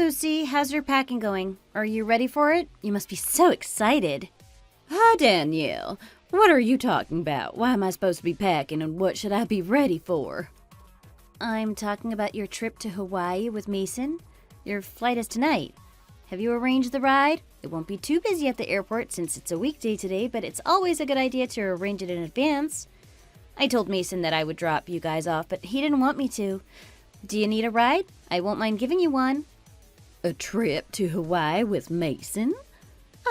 Lucy. How's your packing going? Are you ready for it? You must be so excited. Hi, Danielle. What are you talking about? Why am I supposed to be packing, and what should I be ready for? I'm talking about your trip to Hawaii with Mason. Your flight is tonight. Have you arranged the ride? It won't be too busy at the airport since it's a weekday today, but it's always a good idea to arrange it in advance. I told Mason that I would drop you guys off, but he didn't want me to. Do you need a ride? I won't mind giving you one. A trip to Hawaii with Mason?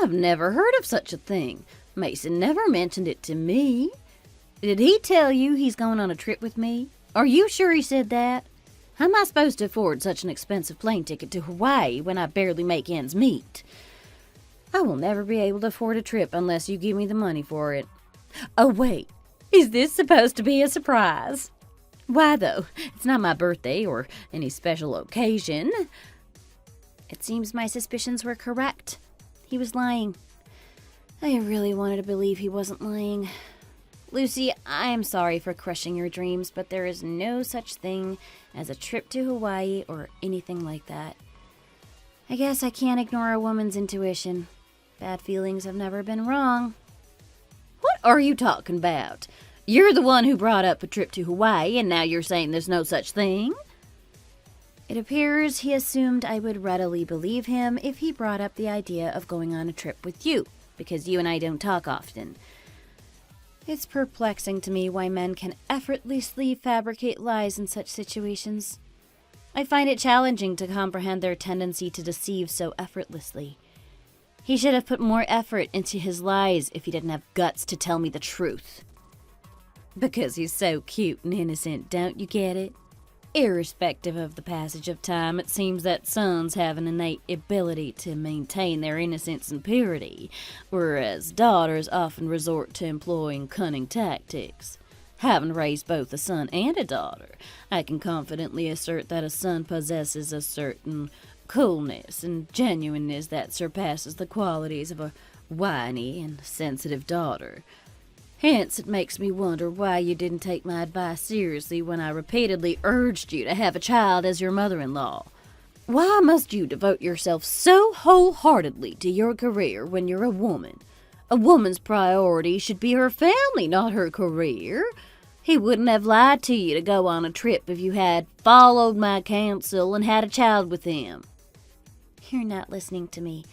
I've never heard of such a thing. Mason never mentioned it to me. Did he tell you he's going on a trip with me? Are you sure he said that? How am I supposed to afford such an expensive plane ticket to Hawaii when I barely make ends meet? I will never be able to afford a trip unless you give me the money for it. Oh, wait. Is this supposed to be a surprise? Why, though? It's not my birthday or any special occasion. It seems my suspicions were correct. He was lying. I really wanted to believe he wasn't lying. Lucy, I am sorry for crushing your dreams, but there is no such thing as a trip to Hawaii or anything like that. I guess I can't ignore a woman's intuition. Bad feelings have never been wrong. What are you talking about? You're the one who brought up a trip to Hawaii, and now you're saying there's no such thing? It appears he assumed I would readily believe him if he brought up the idea of going on a trip with you, because you and I don't talk often. It's perplexing to me why men can effortlessly fabricate lies in such situations. I find it challenging to comprehend their tendency to deceive so effortlessly. He should have put more effort into his lies if he didn't have guts to tell me the truth. Because he's so cute and innocent, don't you get it? Irrespective of the passage of time, it seems that sons have an innate ability to maintain their innocence and purity, whereas daughters often resort to employing cunning tactics. Having raised both a son and a daughter, I can confidently assert that a son possesses a certain coolness and genuineness that surpasses the qualities of a whiny and sensitive daughter. Hence, it makes me wonder why you didn't take my advice seriously when I repeatedly urged you to have a child as your mother-in-law. Why must you devote yourself so wholeheartedly to your career when you're a woman? A woman's priority should be her family, not her career. He wouldn't have lied to you to go on a trip if you had followed my counsel and had a child with him. You're not listening to me.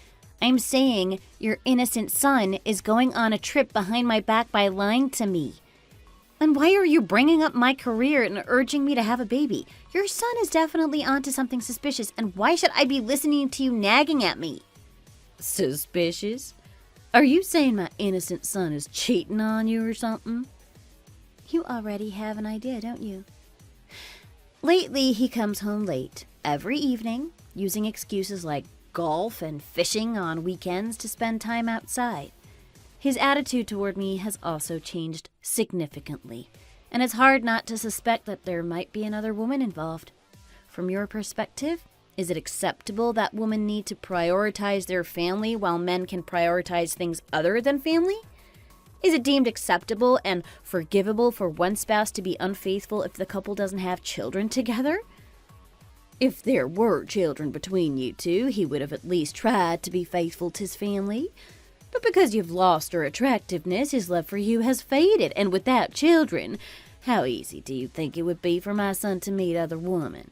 I'm saying your innocent son is going on a trip behind my back by lying to me. And why are you bringing up my career and urging me to have a baby? Your son is definitely onto something suspicious, and why should I be listening to you nagging at me? Suspicious? Are you saying my innocent son is cheating on you or something? You already have an idea, don't you? Lately, he comes home late, every evening, using excuses like golf and fishing on weekends to spend time outside. His attitude toward me has also changed significantly, and it's hard not to suspect that there might be another woman involved. From your perspective, is it acceptable that women need to prioritize their family while men can prioritize things other than family? Is it deemed acceptable and forgivable for one spouse to be unfaithful if the couple doesn't have children together? If there were children between you two, he would have at least tried to be faithful to his family. But because you've lost her attractiveness, his love for you has faded, and without children, how easy do you think it would be for my son to meet other women?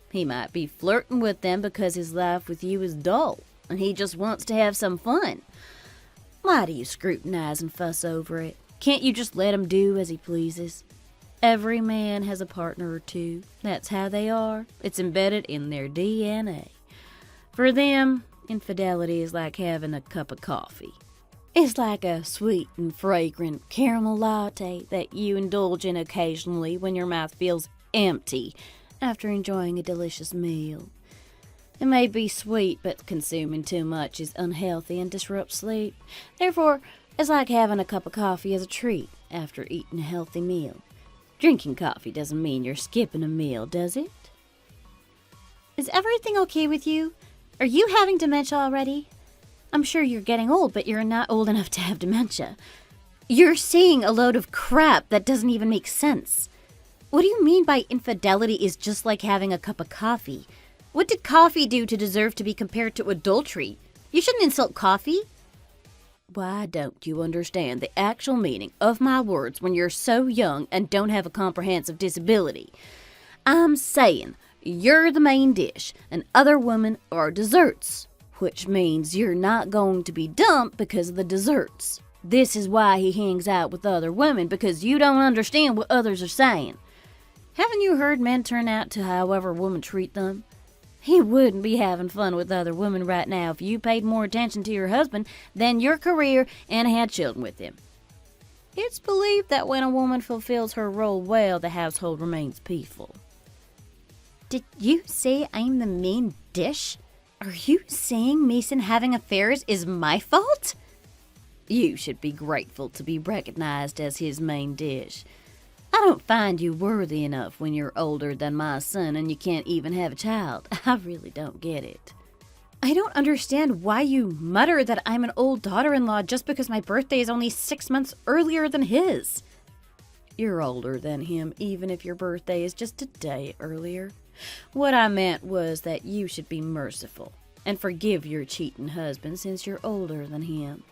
He might be flirting with them because his life with you is dull, and he just wants to have some fun. Why do you scrutinize and fuss over it? Can't you just let him do as he pleases? Every man has a partner or two. That's how they are. It's embedded in their DNA. For them, infidelity is like having a cup of coffee. It's like a sweet and fragrant caramel latte that you indulge in occasionally when your mouth feels empty after enjoying a delicious meal. It may be sweet, but consuming too much is unhealthy and disrupts sleep. Therefore, it's like having a cup of coffee as a treat after eating a healthy meal. Drinking coffee doesn't mean you're skipping a meal, does it? Is everything okay with you? Are you having dementia already? I'm sure you're getting old, but you're not old enough to have dementia. You're saying a load of crap that doesn't even make sense. What do you mean by infidelity is just like having a cup of coffee? What did coffee do to deserve to be compared to adultery? You shouldn't insult coffee. Why don't you understand the actual meaning of my words when you're so young and don't have a comprehensive disability? I'm saying you're the main dish and other women are desserts, which means you're not going to be dumped because of the desserts. This is why he hangs out with other women, because you don't understand what others are saying. Haven't you heard men turn out to however women treat them? He wouldn't be having fun with other women right now if you paid more attention to your husband than your career and had children with him. It's believed that when a woman fulfills her role well, the household remains peaceful. Did you say I'm the main dish? Are you saying Mason having affairs is my fault? You should be grateful to be recognized as his main dish. I don't find you worthy enough when you're older than my son and you can't even have a child. I really don't get it. I don't understand why you mutter that I'm an old daughter-in-law just because my birthday is only 6 months earlier than his. You're older than him, even if your birthday is just a day earlier. What I meant was that you should be merciful and forgive your cheating husband since you're older than him.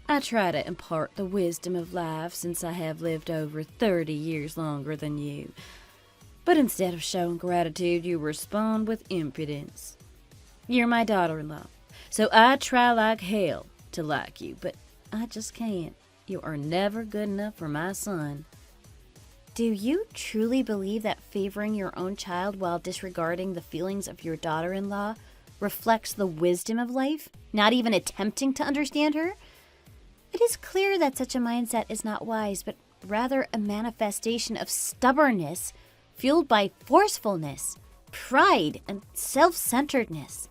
I try to impart the wisdom of life since I have lived over 30 years longer than you. But instead of showing gratitude, you respond with impudence. You're my daughter-in-law, so I try like hell to like you, but I just can't. You are never good enough for my son. Do you truly believe that favoring your own child while disregarding the feelings of your daughter-in-law reflects the wisdom of life, not even attempting to understand her? It is clear that such a mindset is not wise, but rather a manifestation of stubbornness fueled by forcefulness, pride, and self-centeredness.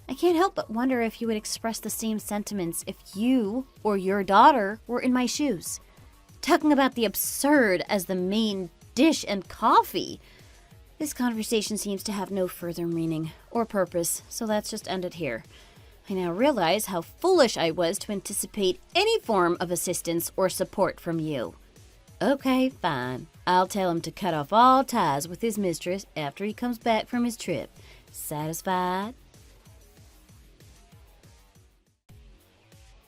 I can't help but wonder if you would express the same sentiments if you or your daughter were in my shoes. Talking about the absurd as the main dish and coffee. This conversation seems to have no further meaning or purpose, so let's just end it here. I now realize how foolish I was to anticipate any form of assistance or support from you. Okay, fine. I'll tell him to cut off all ties with his mistress after he comes back from his trip. Satisfied?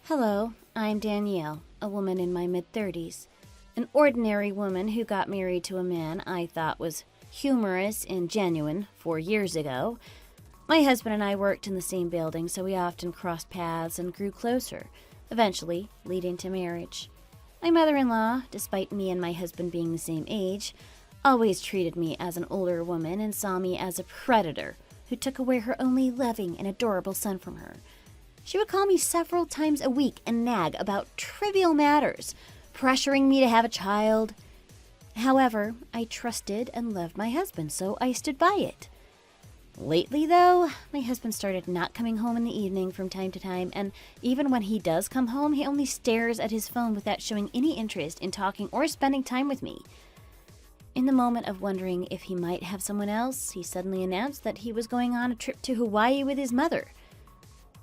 Hello, I'm Danielle, a woman in my mid-30s. An ordinary woman who got married to a man I thought was humorous and genuine 4 years ago. My husband and I worked in the same building, so we often crossed paths and grew closer, eventually leading to marriage. My mother-in-law, despite me and my husband being the same age, always treated me as an older woman and saw me as a predator who took away her only loving and adorable son from her. She would call me several times a week and nag about trivial matters, pressuring me to have a child. However, I trusted and loved my husband, so I stood by it. Lately, though, my husband started not coming home in the evening from time to time, and even when he does come home, he only stares at his phone without showing any interest in talking or spending time with me. In the moment of wondering if he might have someone else, he suddenly announced that he was going on a trip to Hawaii with his mother.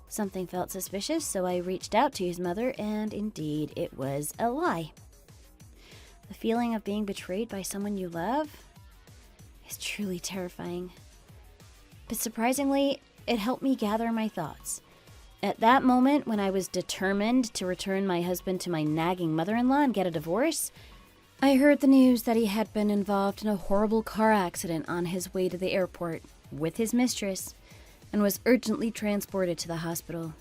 Something felt suspicious, so I reached out to his mother, and indeed, it was a lie. The feeling of being betrayed by someone you love is truly terrifying. But surprisingly, it helped me gather my thoughts. At that moment, when I was determined to return my husband to my nagging mother-in-law and get a divorce, I heard the news that he had been involved in a horrible car accident on his way to the airport with his mistress and was urgently transported to the hospital.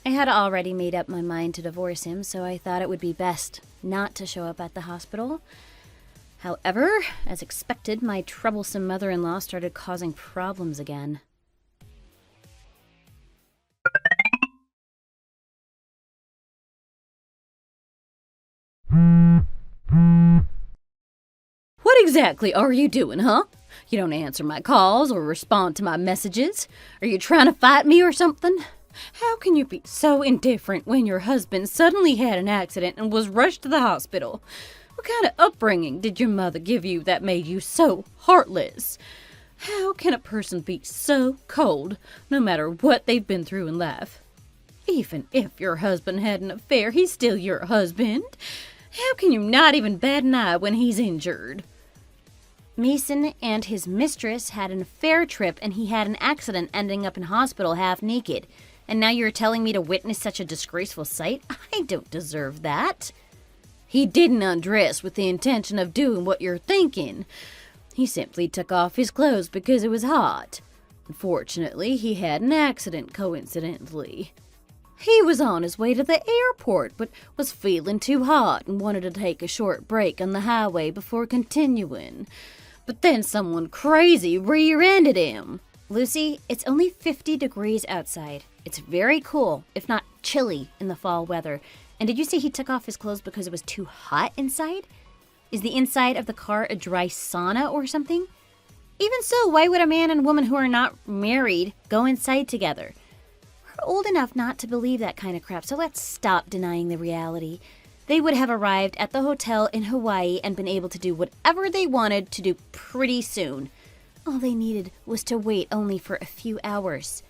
I had already made up my mind to divorce him, so I thought it would be best not to show up at the hospital. However, as expected, my troublesome mother-in-law started causing problems again. What exactly are you doing, huh? You don't answer my calls or respond to my messages. Are you trying to fight me or something? How can you be so indifferent when your husband suddenly had an accident and was rushed to the hospital? What kind of upbringing did your mother give you that made you so heartless? How can a person be so cold, no matter what they've been through in life? Even if your husband had an affair, he's still your husband. How can you not even bat an eye when he's injured? Mason and his mistress had an affair trip and he had an accident ending up in hospital half naked. And now you're telling me to witness such a disgraceful sight? I don't deserve that. He didn't undress with the intention of doing what you're thinking. He simply took off his clothes because it was hot. Unfortunately, he had an accident coincidentally. He was on his way to the airport, but was feeling too hot and wanted to take a short break on the highway before continuing. But then someone crazy rear-ended him. Lucy, it's only 50 degrees outside. It's very cool, if not chilly, in the fall weather. And did you say he took off his clothes because it was too hot inside? Is the inside of the car a dry sauna or something? Even so, why would a man and woman who are not married go inside together? We're old enough not to believe that kind of crap, so let's stop denying the reality. They would have arrived at the hotel in Hawaii and been able to do whatever they wanted to do pretty soon. All they needed was to wait only for a few hours.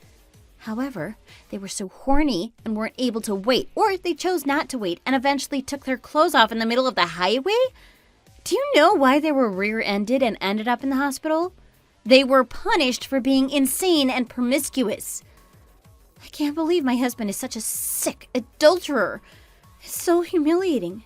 However, they were so horny and weren't able to wait, or they chose not to wait and eventually took their clothes off in the middle of the highway? Do you know why they were rear-ended and ended up in the hospital? They were punished for being insane and promiscuous. I can't believe my husband is such a sick adulterer. It's so humiliating.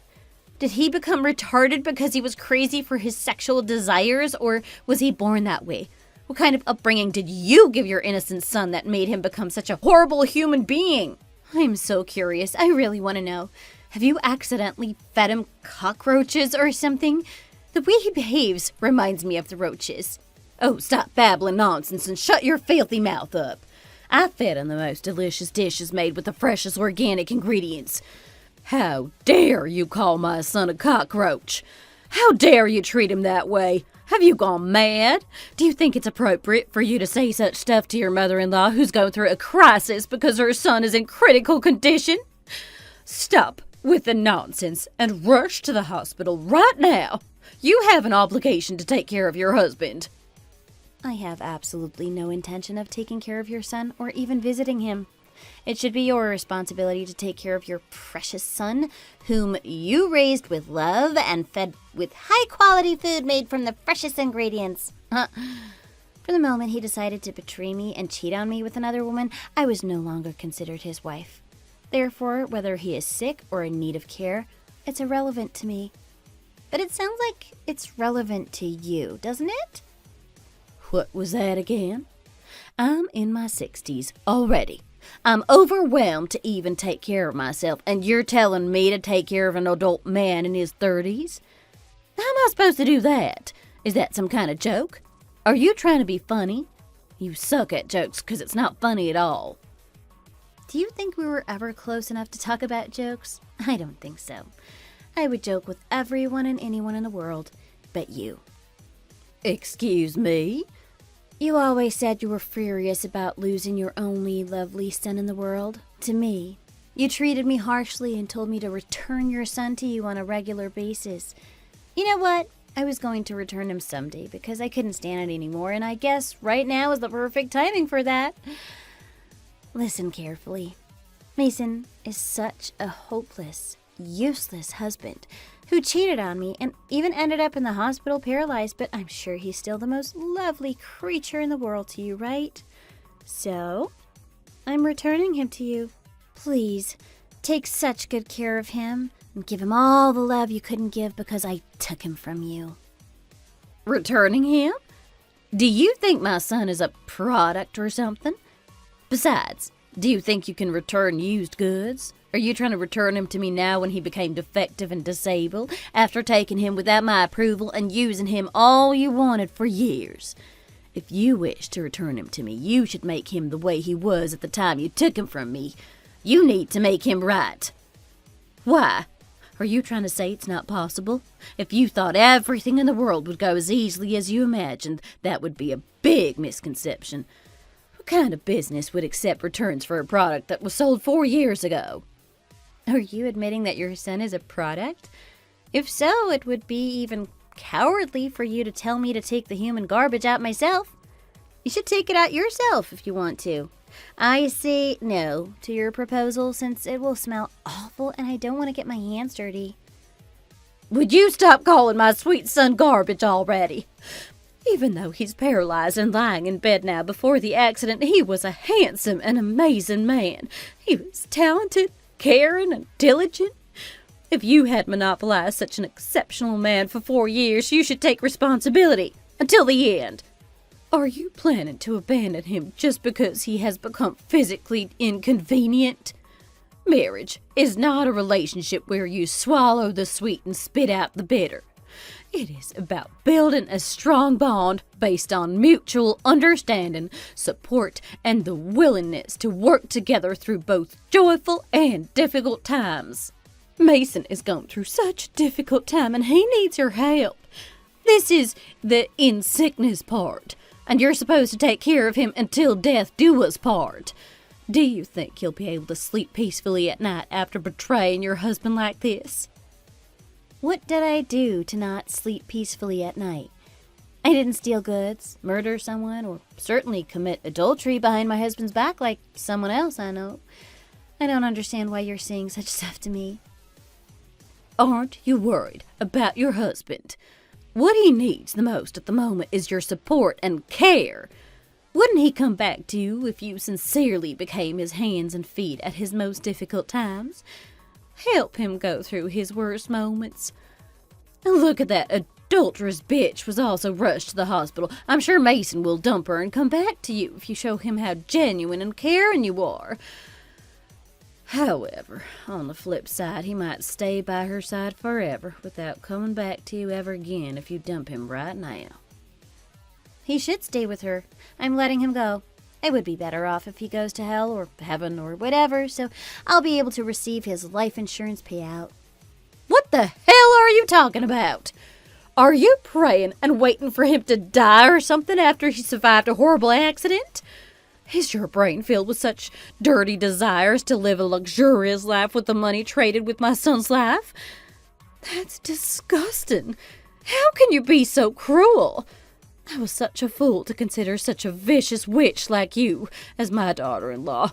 Did he become retarded because he was crazy for his sexual desires, or was he born that way? What kind of upbringing did you give your innocent son that made him become such a horrible human being? I'm so curious. I really want to know. Have you accidentally fed him cockroaches or something? The way he behaves reminds me of the roaches. Oh, stop babbling nonsense and shut your filthy mouth up. I fed him the most delicious dishes made with the freshest organic ingredients. How dare you call my son a cockroach? How dare you treat him that way? Have you gone mad? Do you think it's appropriate for you to say such stuff to your mother-in-law who's going through a crisis because her son is in critical condition? Stop with the nonsense and rush to the hospital right now. You have an obligation to take care of your husband. I have absolutely no intention of taking care of your son or even visiting him. It should be your responsibility to take care of your precious son, whom you raised with love and fed with high-quality food made from the freshest ingredients. For the moment he decided to betray me and cheat on me with another woman, I was no longer considered his wife. Therefore, whether he is sick or in need of care, it's irrelevant to me. But it sounds like it's relevant to you, doesn't it? What was that again? I'm in my 60s already. I'm overwhelmed to even take care of myself, and you're telling me to take care of an adult man in his 30s? How am I supposed to do that? Is that some kind of joke? Are you trying to be funny? You suck at jokes because it's not funny at all. Do you think we were ever close enough to talk about jokes? I don't think so. I would joke with everyone and anyone in the world, but you. Excuse me? You always said you were furious about losing your only lovely son in the world. To me. You treated me harshly and told me to return your son to you on a regular basis. You know what? I was going to return him someday because I couldn't stand it anymore, and I guess right now is the perfect timing for that. Listen carefully. Mason is such a hopeless, useless husband who cheated on me and even ended up in the hospital paralyzed, but I'm sure he's still the most lovely creature in the world to you, right? So, I'm returning him to you. Please, take such good care of him and give him all the love you couldn't give because I took him from you. Returning him? Do you think my son is a product or something? Besides, do you think you can return used goods? Are you trying to return him to me now when he became defective and disabled, after taking him without my approval and using him all you wanted for years? If you wish to return him to me, you should make him the way he was at the time you took him from me. You need to make him right. Why? Are you trying to say it's not possible? If you thought everything in the world would go as easily as you imagined, that would be a big misconception. What kind of business would accept returns for a product that was sold 4 years ago? Are you admitting that your son is a product? If so, it would be even cowardly for you to tell me to take the human garbage out myself. You should take it out yourself if you want to. I say no to your proposal since it will smell awful and I don't want to get my hands dirty. Would you stop calling my sweet son garbage already? Even though he's paralyzed and lying in bed now, before the accident, he was a handsome and amazing man. He was talented, caring, and diligent. If you had monopolized such an exceptional man for 4 years, you should take responsibility until the end. Are you planning to abandon him just because he has become physically inconvenient? Marriage is not a relationship where you swallow the sweet and spit out the bitter. It is about building a strong bond based on mutual understanding, support, and the willingness to work together through both joyful and difficult times. Mason is going through such a difficult time and he needs your help. This is the in sickness part, and you're supposed to take care of him until death do us part. Do you think you'll be able to sleep peacefully at night after betraying your husband like this? What did I do to not sleep peacefully at night? I didn't steal goods, murder someone, or certainly commit adultery behind my husband's back like someone else I know. I don't understand why you're saying such stuff to me. Aren't you worried about your husband? What he needs the most at the moment is your support and care. Wouldn't he come back to you if you sincerely became his hands and feet at his most difficult times? Help him go through his worst moments. And look at that adulterous bitch was also rushed to the hospital. I'm sure Mason will dump her and come back to you if you show him how genuine and caring you are. However, on the flip side, he might stay by her side forever without coming back to you ever again if you dump him right now. He should stay with her. I'm letting him go. I would be better off if he goes to hell or heaven or whatever, so I'll be able to receive his life insurance payout. What the hell are you talking about? Are you praying and waiting for him to die or something after he survived a horrible accident? Is your brain filled with such dirty desires to live a luxurious life with the money traded with my son's life? That's disgusting. How can you be so cruel? I was such a fool to consider such a vicious witch like you as my daughter-in-law.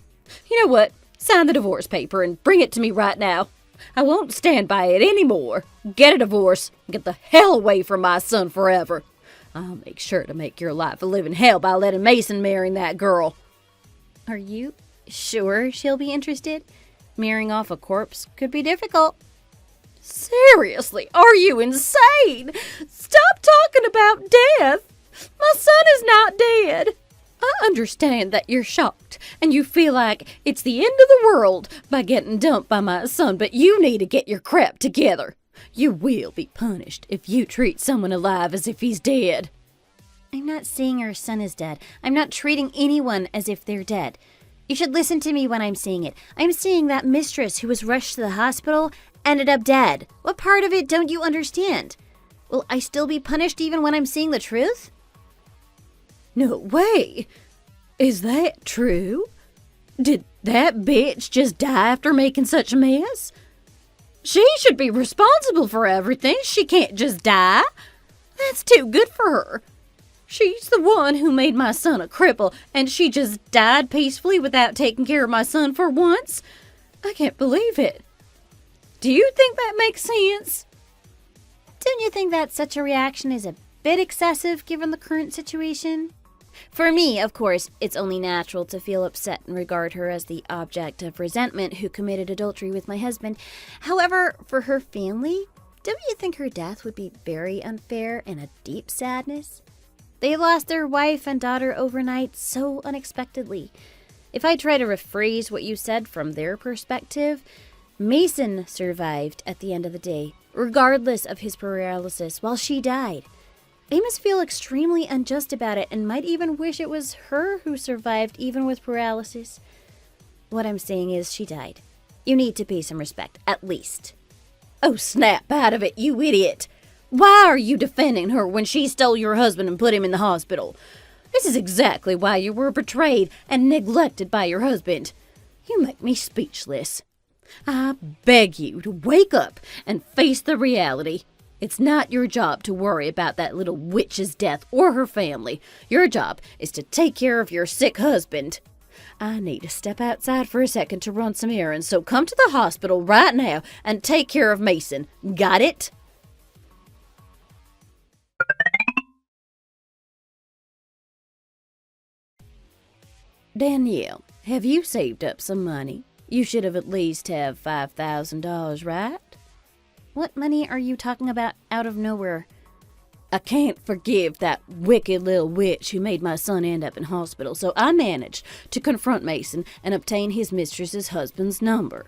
You know what? Sign the divorce paper and bring it to me right now. I won't stand by it anymore. Get a divorce and get the hell away from my son forever. I'll make sure to make your life a living hell by letting Mason marry that girl. Are you sure she'll be interested? Marrying off a corpse could be difficult. Seriously, are you insane? Stop talking about death. My son is not dead. I understand that you're shocked and you feel like it's the end of the world by getting dumped by my son, but you need to get your crap together. You will be punished if you treat someone alive as if he's dead. I'm not saying your son is dead. I'm not treating anyone as if they're dead. You should listen to me when I'm saying it. I'm saying that mistress who was rushed to the hospital ended up dead. What part of it don't you understand? Will I still be punished even when I'm saying the truth? No way. Is that true? Did that bitch just die after making such a mess? She should be responsible for everything. She can't just die. That's too good for her. She's the one who made my son a cripple, and she just died peacefully without taking care of my son for once? I can't believe it. Do you think that makes sense? Don't you think that such a reaction is a bit excessive given the current situation? For me, of course, it's only natural to feel upset and regard her as the object of resentment who committed adultery with my husband. However, for her family, don't you think her death would be very unfair and a deep sadness? They lost their wife and daughter overnight so unexpectedly. If I try to rephrase what you said from their perspective, Mason survived at the end of the day, regardless of his paralysis, while she died. They must feel extremely unjust about it and might even wish it was her who survived even with paralysis. What I'm saying is she died. You need to pay some respect, at least. Oh, snap out of it, you idiot! Why are you defending her when she stole your husband and put him in the hospital? This is exactly why you were betrayed and neglected by your husband. You make me speechless. I beg you to wake up and face the reality. It's not your job to worry about that little witch's death or her family. Your job is to take care of your sick husband. I need to step outside for a second to run some errands, so come to the hospital right now and take care of Mason. Got it? Danielle, have you saved up some money? You should have at least have $5,000, right? What money are you talking about out of nowhere? I can't forgive that wicked little witch who made my son end up in hospital, so I managed to confront Mason and obtain his mistress's husband's number.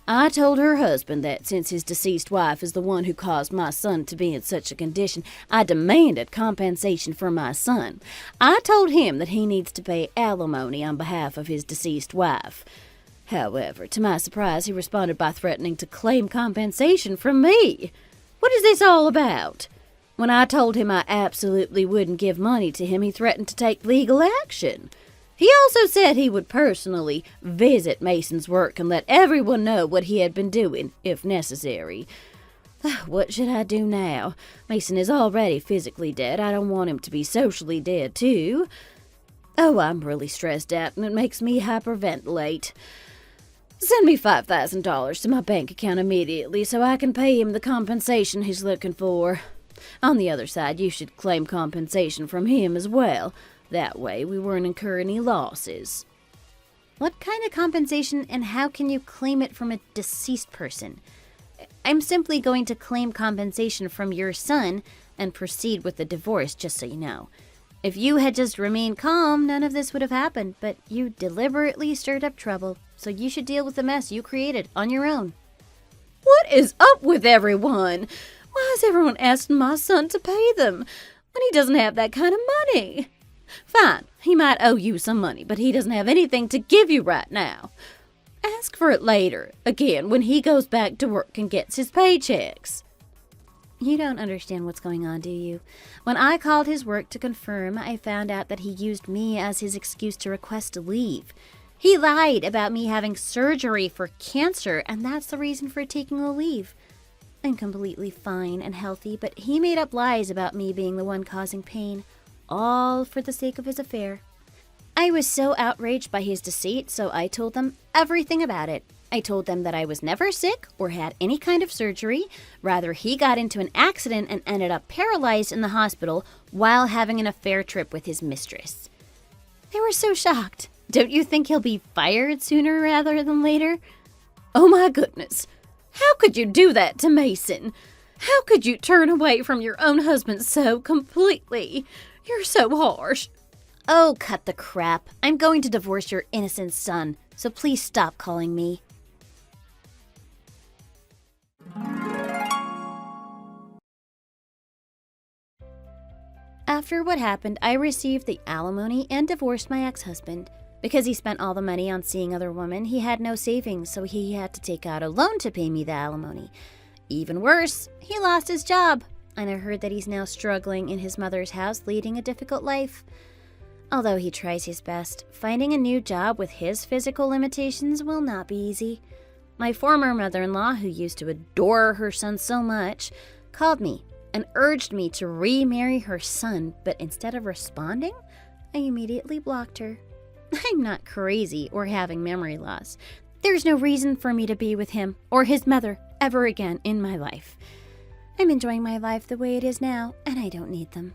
I told her husband that since his deceased wife is the one who caused my son to be in such a condition, I demanded compensation for my son. I told him that he needs to pay alimony on behalf of his deceased wife. However, to my surprise, he responded by threatening to claim compensation from me. What is this all about? When I told him I absolutely wouldn't give money to him, he threatened to take legal action. He also said he would personally visit Mason's work and let everyone know what he had been doing, if necessary. What should I do now? Mason is already physically dead. I don't want him to be socially dead, too. Oh, I'm really stressed out, and it makes me hyperventilate. Send me $5,000 to my bank account immediately so I can pay him the compensation he's looking for. On the other side, you should claim compensation from him as well. That way, we won't incur any losses. What kind of compensation and how can you claim it from a deceased person? I'm simply going to claim compensation from your son and proceed with the divorce, just so you know. If you had just remained calm, none of this would have happened, but you deliberately stirred up trouble, so you should deal with the mess you created on your own. What is up with everyone? Why is everyone asking my son to pay them when he doesn't have that kind of money? Fine, he might owe you some money, but he doesn't have anything to give you right now. Ask for it later, again, when he goes back to work and gets his paychecks. You don't understand what's going on, do you? When I called his work to confirm, I found out that he used me as his excuse to request a leave. He lied about me having surgery for cancer, and that's the reason for taking the leave. I'm completely fine and healthy, but he made up lies about me being the one causing pain, all for the sake of his affair. I was so outraged by his deceit, so I told them everything about it. I told them that I was never sick or had any kind of surgery. Rather, he got into an accident and ended up paralyzed in the hospital while having an affair trip with his mistress. They were so shocked. Don't you think he'll be fired sooner rather than later? Oh my goodness! How could you do that to Mason? How could you turn away from your own husband so completely? You're so harsh. Oh, cut the crap. I'm going to divorce your innocent son, so please stop calling me. After what happened, I received the alimony and divorced my ex-husband. Because he spent all the money on seeing other women, he had no savings, so he had to take out a loan to pay me the alimony. Even worse, he lost his job, and I heard that he's now struggling in his mother's house, leading a difficult life. Although he tries his best, finding a new job with his physical limitations will not be easy. My former mother-in-law, who used to adore her son so much, called me and urged me to remarry her son, but instead of responding, I immediately blocked her. I'm not crazy or having memory loss. There's no reason for me to be with him or his mother ever again in my life. I'm enjoying my life the way it is now, and I don't need them.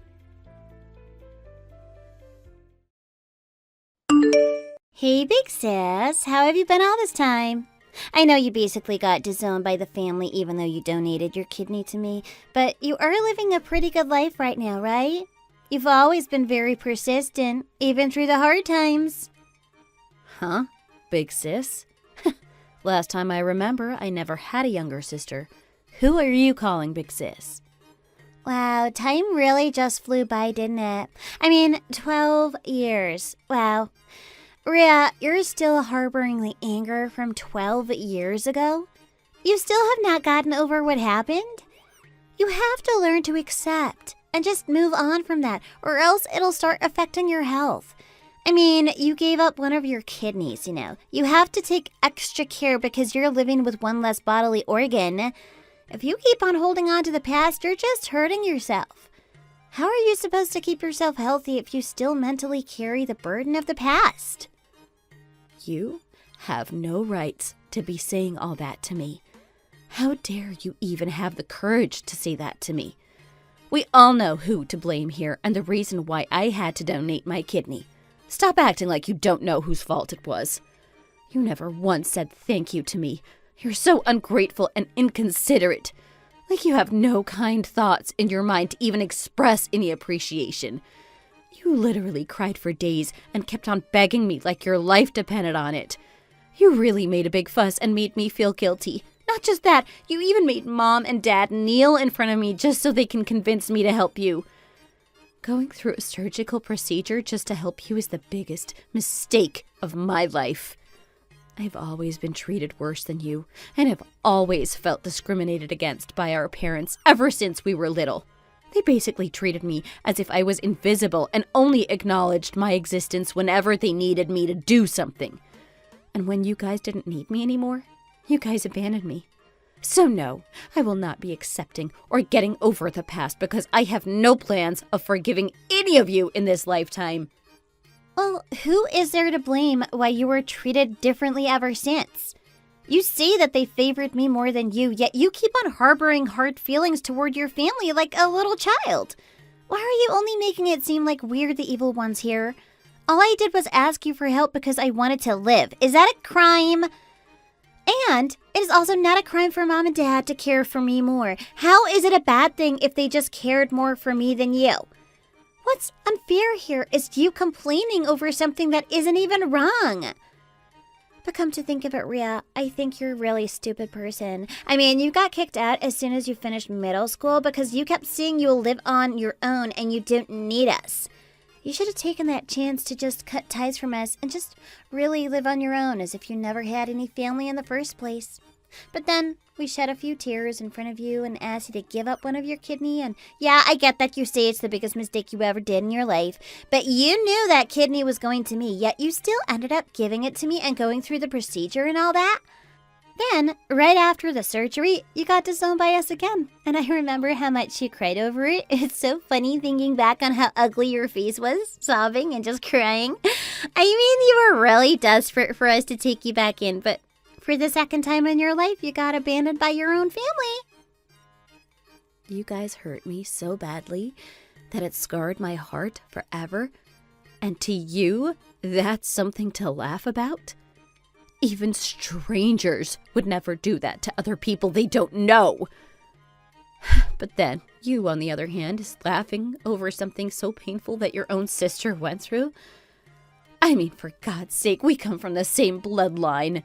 Hey, big sis. How have you been all this time? I know you basically got disowned by the family even though you donated your kidney to me, but you are living a pretty good life right now, right? You've always been very persistent, even through the hard times. Huh? Big sis? Last time I remember, I never had a younger sister. Who are you calling big sis? Wow, time really just flew by, didn't it? 12 years. Wow. Rhea, you're still harboring the anger from 12 years ago? You still have not gotten over what happened? You have to learn to accept and just move on from that, or else it'll start affecting your health. You gave up one of your kidneys, You have to take extra care because you're living with one less bodily organ. If you keep on holding on to the past, you're just hurting yourself. How are you supposed to keep yourself healthy if you still mentally carry the burden of the past? You have no rights to be saying all that to me. How dare you even have the courage to say that to me? We all know who to blame here and the reason why I had to donate my kidney. Stop acting like you don't know whose fault it was. You never once said thank you to me. You're so ungrateful and inconsiderate. Like you have no kind thoughts in your mind to even express any appreciation. You literally cried for days and kept on begging me like your life depended on it. You really made a big fuss and made me feel guilty. Not just that, you even made Mom and Dad kneel in front of me just so they can convince me to help you. Going through a surgical procedure just to help you is the biggest mistake of my life. I've always been treated worse than you, and have always felt discriminated against by our parents ever since we were little. They basically treated me as if I was invisible and only acknowledged my existence whenever they needed me to do something. And when you guys didn't need me anymore, you guys abandoned me. So no, I will not be accepting or getting over the past because I have no plans of forgiving any of you in this lifetime. Well, who is there to blame why you were treated differently ever since? You say that they favored me more than you, yet you keep on harboring hard feelings toward your family like a little child. Why are you only making it seem like we're the evil ones here? All I did was ask you for help because I wanted to live. Is that a crime? And it is also not a crime for Mom and Dad to care for me more. How is it a bad thing if they just cared more for me than you? What's unfair here is you complaining over something that isn't even wrong. But come to think of it, Rhea, I think you're a really stupid person. I mean, you got kicked out as soon as you finished middle school because you kept saying you'll live on your own and you didn't need us. You should have taken that chance to just cut ties from us and just really live on your own as if you never had any family in the first place. But then we shed a few tears in front of you and asked you to give up one of your kidney. And yeah, I get that you say it's the biggest mistake you ever did in your life. But you knew that kidney was going to me, yet you still ended up giving it to me and going through the procedure and all that. Then, right after the surgery, you got disowned by us again. And I remember how much you cried over it. It's so funny thinking back on how ugly your face was, sobbing and just crying. I mean, you were really desperate for us to take you back in, but for the second time in your life, you got abandoned by your own family. You guys hurt me so badly that it scarred my heart forever. And to you, that's something to laugh about? Even strangers would never do that to other people they don't know. But then, you, on the other hand, is laughing over something so painful that your own sister went through. I mean, for God's sake, we come from the same bloodline.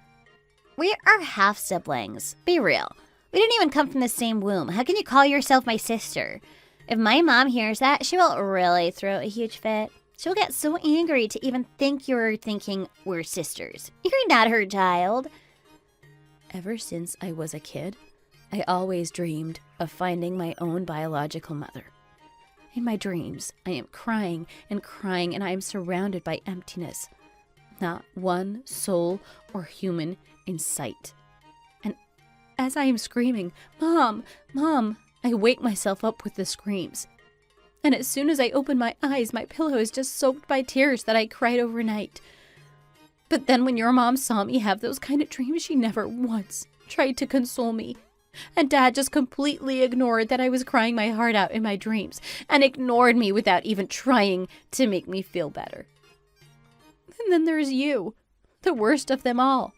We are half-siblings. Be real. We didn't even come from the same womb. How can you call yourself my sister? If my mom hears that, she will really throw a huge fit. She'll get so angry to even think you're thinking we're sisters. You're not her child. Ever since I was a kid, I always dreamed of finding my own biological mother. In my dreams, I am crying, and I am surrounded by emptiness. Not one soul or human in sight. And as I am screaming, "Mom, Mom," I wake myself up with the screams. And as soon as I open my eyes, my pillow is just soaked by tears that I cried overnight. But then when your mom saw me have those kind of dreams, she never once tried to console me. And Dad just completely ignored that I was crying my heart out in my dreams, and ignored me without even trying to make me feel better. And then there's you, the worst of them all.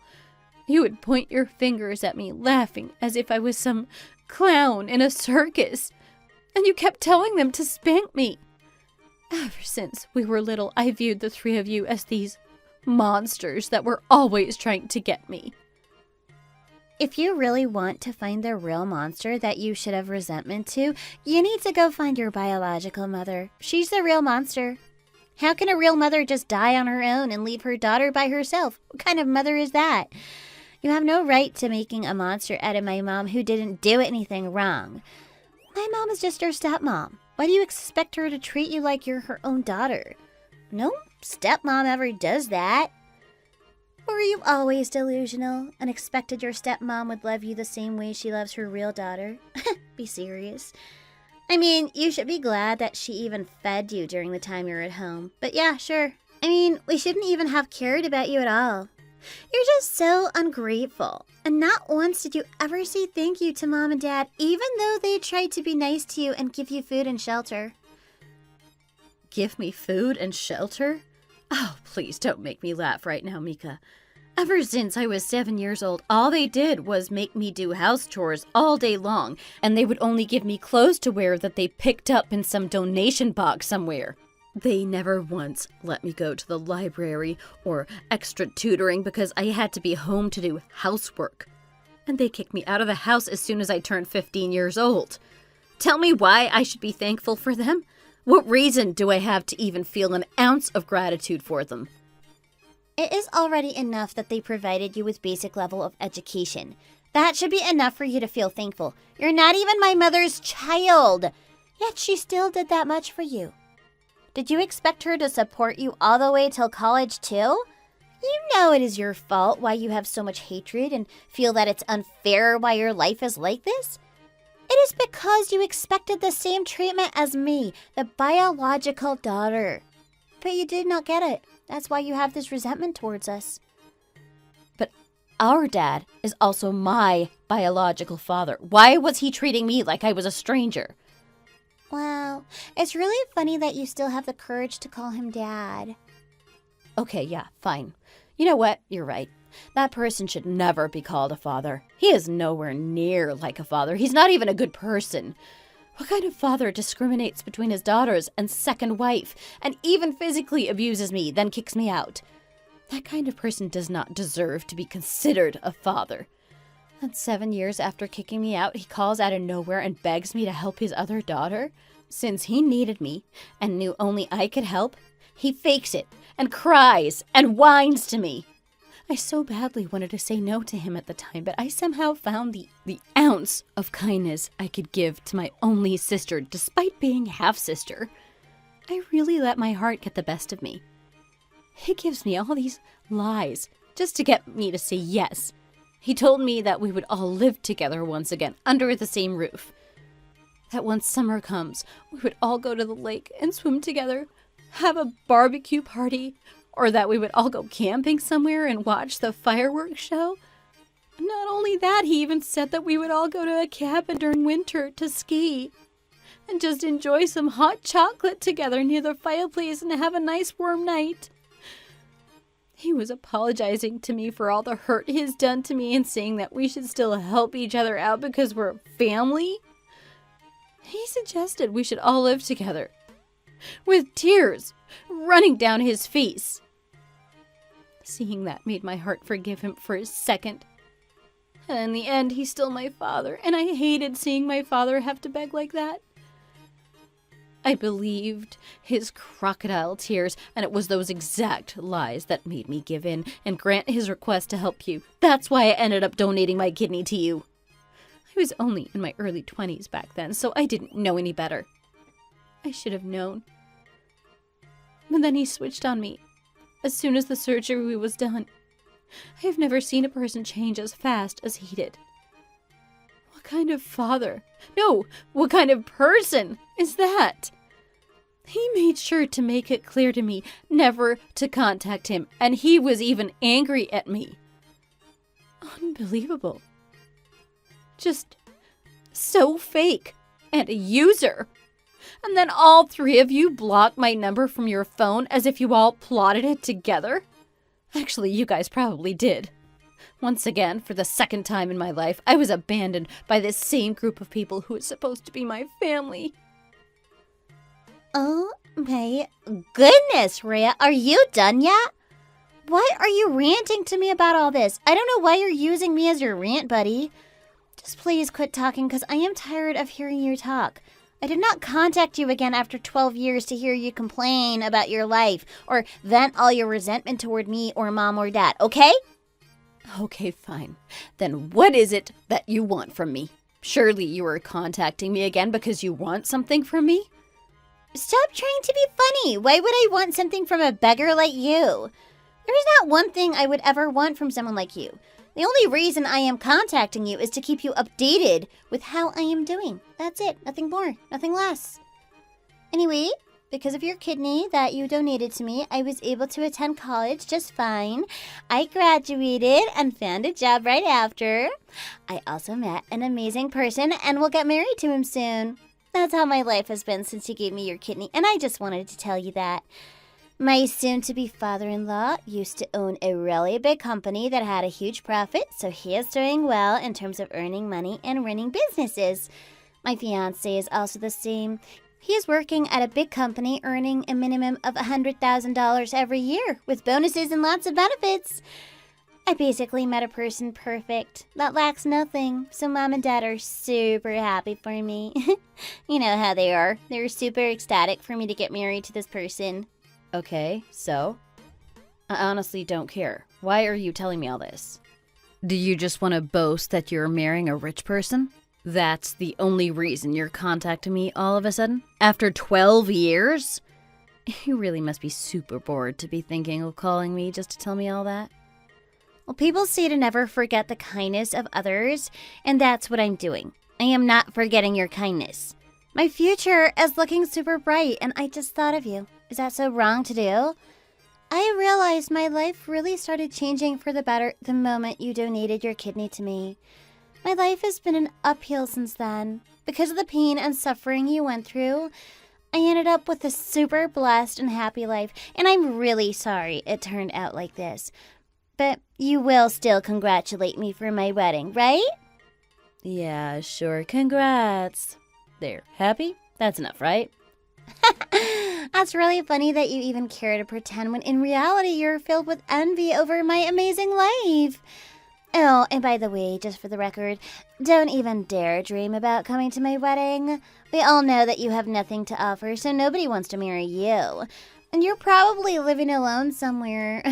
You would point your fingers at me, laughing as if I was some clown in a circus. And you kept telling them to spank me. Ever since we were little, I viewed the three of you as these monsters that were always trying to get me. If you really want to find the real monster that you should have resentment to, you need to go find your biological mother. She's the real monster. How can a real mother just die on her own and leave her daughter by herself? What kind of mother is that? You have no right to making a monster out of my mom who didn't do anything wrong. My mom is just your stepmom. Why do you expect her to treat you like you're her own daughter? No stepmom ever does that. Were you always delusional and expected your stepmom would love you the same way she loves her real daughter? Be serious. I mean, you should be glad that she even fed you during the time you were at home. But yeah, sure. I mean, we shouldn't even have cared about you at all. You're just so ungrateful. And not once did you ever say thank you to Mom and Dad, even though they tried to be nice to you and give you food and shelter. Give me food and shelter? Oh, please don't make me laugh right now, Mika. Ever since I was 7 years old, all they did was make me do house chores all day long, and they would only give me clothes to wear that they picked up in some donation box somewhere. They never once let me go to the library or extra tutoring because I had to be home to do housework. And they kicked me out of the house as soon as I turned 15 years old. Tell me why I should be thankful for them? What reason do I have to even feel an ounce of gratitude for them? It is already enough that they provided you with basic level of education. That should be enough for you to feel thankful. You're not even my mother's child, yet she still did that much for you. Did you expect her to support you all the way till college too? You know it is your fault why you have so much hatred and feel that it's unfair why your life is like this. It is because you expected the same treatment as me, the biological daughter. But you did not get it. That's why you have this resentment towards us. But our dad is also my biological father. Why was he treating me like I was a stranger? Wow, it's really funny that you still have the courage to call him Dad. Okay, yeah, fine. You know what? You're right. That person should never be called a father. He is nowhere near like a father. He's not even a good person. What kind of father discriminates between his daughters and second wife, and even physically abuses me, then kicks me out? That kind of person does not deserve to be considered a father. And 7 years after kicking me out, he calls out of nowhere and begs me to help his other daughter? Since he needed me and knew only I could help, he fakes it and cries and whines to me. I so badly wanted to say no to him at the time, but I somehow found the ounce of kindness I could give to my only sister, despite being half-sister. I really let my heart get the best of me. He gives me all these lies just to get me to say yes. He told me that we would all live together once again, under the same roof. That once summer comes, we would all go to the lake and swim together, have a barbecue party, or that we would all go camping somewhere and watch the fireworks show. Not only that, he even said that we would all go to a cabin during winter to ski and just enjoy some hot chocolate together near the fireplace and have a nice warm night. He was apologizing to me for all the hurt he has done to me and saying that we should still help each other out because we're family. He suggested we should all live together, with tears running down his face. Seeing that made my heart forgive him for a second. And in the end, he's still my father, and I hated seeing my father have to beg like that. I believed his crocodile tears, and it was those exact lies that made me give in and grant his request to help you. That's why I ended up donating my kidney to you. I was only in my early 20s back then, so I didn't know any better. I should have known. But then he switched on me as soon as the surgery was done. I have never seen a person change as fast as he did. What kind of father? No, what kind of person is that? He made sure to make it clear to me never to contact him, and he was even angry at me. Unbelievable. Just so fake and a user. And then all three of you blocked my number from your phone as if you all plotted it together? Actually, you guys probably did. Once again, for the second time in my life, I was abandoned by this same group of people who is supposed to be my family. Oh my goodness, Rhea, are you done yet? Why are you ranting to me about all this? I don't know why you're using me as your rant buddy. Just please quit talking because I am tired of hearing you talk. I did not contact you again after 12 years to hear you complain about your life or vent all your resentment toward me or mom or dad, okay? Okay, fine. Then what is it that you want from me? Surely you are contacting me again because you want something from me? Stop trying to be funny. Why would I want something from a beggar like you? There is not one thing I would ever want from someone like you. The only reason I am contacting you is to keep you updated with how I am doing. That's it. Nothing more. Nothing less. Anyway, because of your kidney that you donated to me, I was able to attend college just fine. I graduated and found a job right after. I also met an amazing person and will get married to him soon. That's how my life has been since you gave me your kidney, and I just wanted to tell you that. My soon-to-be father-in-law used to own a really big company that had a huge profit, so he is doing well in terms of earning money and running businesses. My fiancé is also the same. He is working at a big company earning a minimum of $100,000 every year, with bonuses and lots of benefits. I basically met a person perfect, that lacks nothing, so Mom and Dad are super happy for me. You know how they are. They're super ecstatic for me to get married to this person. Okay, so? I honestly don't care. Why are you telling me all this? Do you just want to boast that you're marrying a rich person? That's the only reason you're contacting me all of a sudden? After 12 years? You really must be super bored to be thinking of calling me just to tell me all that. Well, people say to never forget the kindness of others, and that's what I'm doing. I am not forgetting your kindness. My future is looking super bright, and I just thought of you. Is that so wrong to do? I realized my life really started changing for the better the moment you donated your kidney to me. My life has been an uphill since then. Because of the pain and suffering you went through, I ended up with a super blessed and happy life, and I'm really sorry it turned out like this. But you will still congratulate me for my wedding, right? Yeah, sure. Congrats. There. Happy? That's enough, right? That's really funny that you even care to pretend when in reality you're filled with envy over my amazing life. Oh, and by the way, just for the record, don't even dare dream about coming to my wedding. We all know that you have nothing to offer, so nobody wants to marry you. And you're probably living alone somewhere.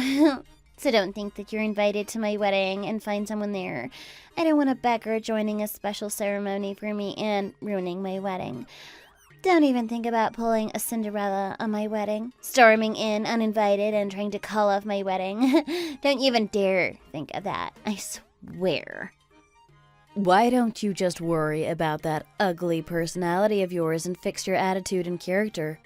So don't think that you're invited to my wedding and find someone there. I don't want a beggar joining a special ceremony for me and ruining my wedding. Don't even think about pulling a Cinderella on my wedding, storming in uninvited and trying to call off my wedding. Don't even dare think of that, I swear. Why don't you just worry about that ugly personality of yours and fix your attitude and character?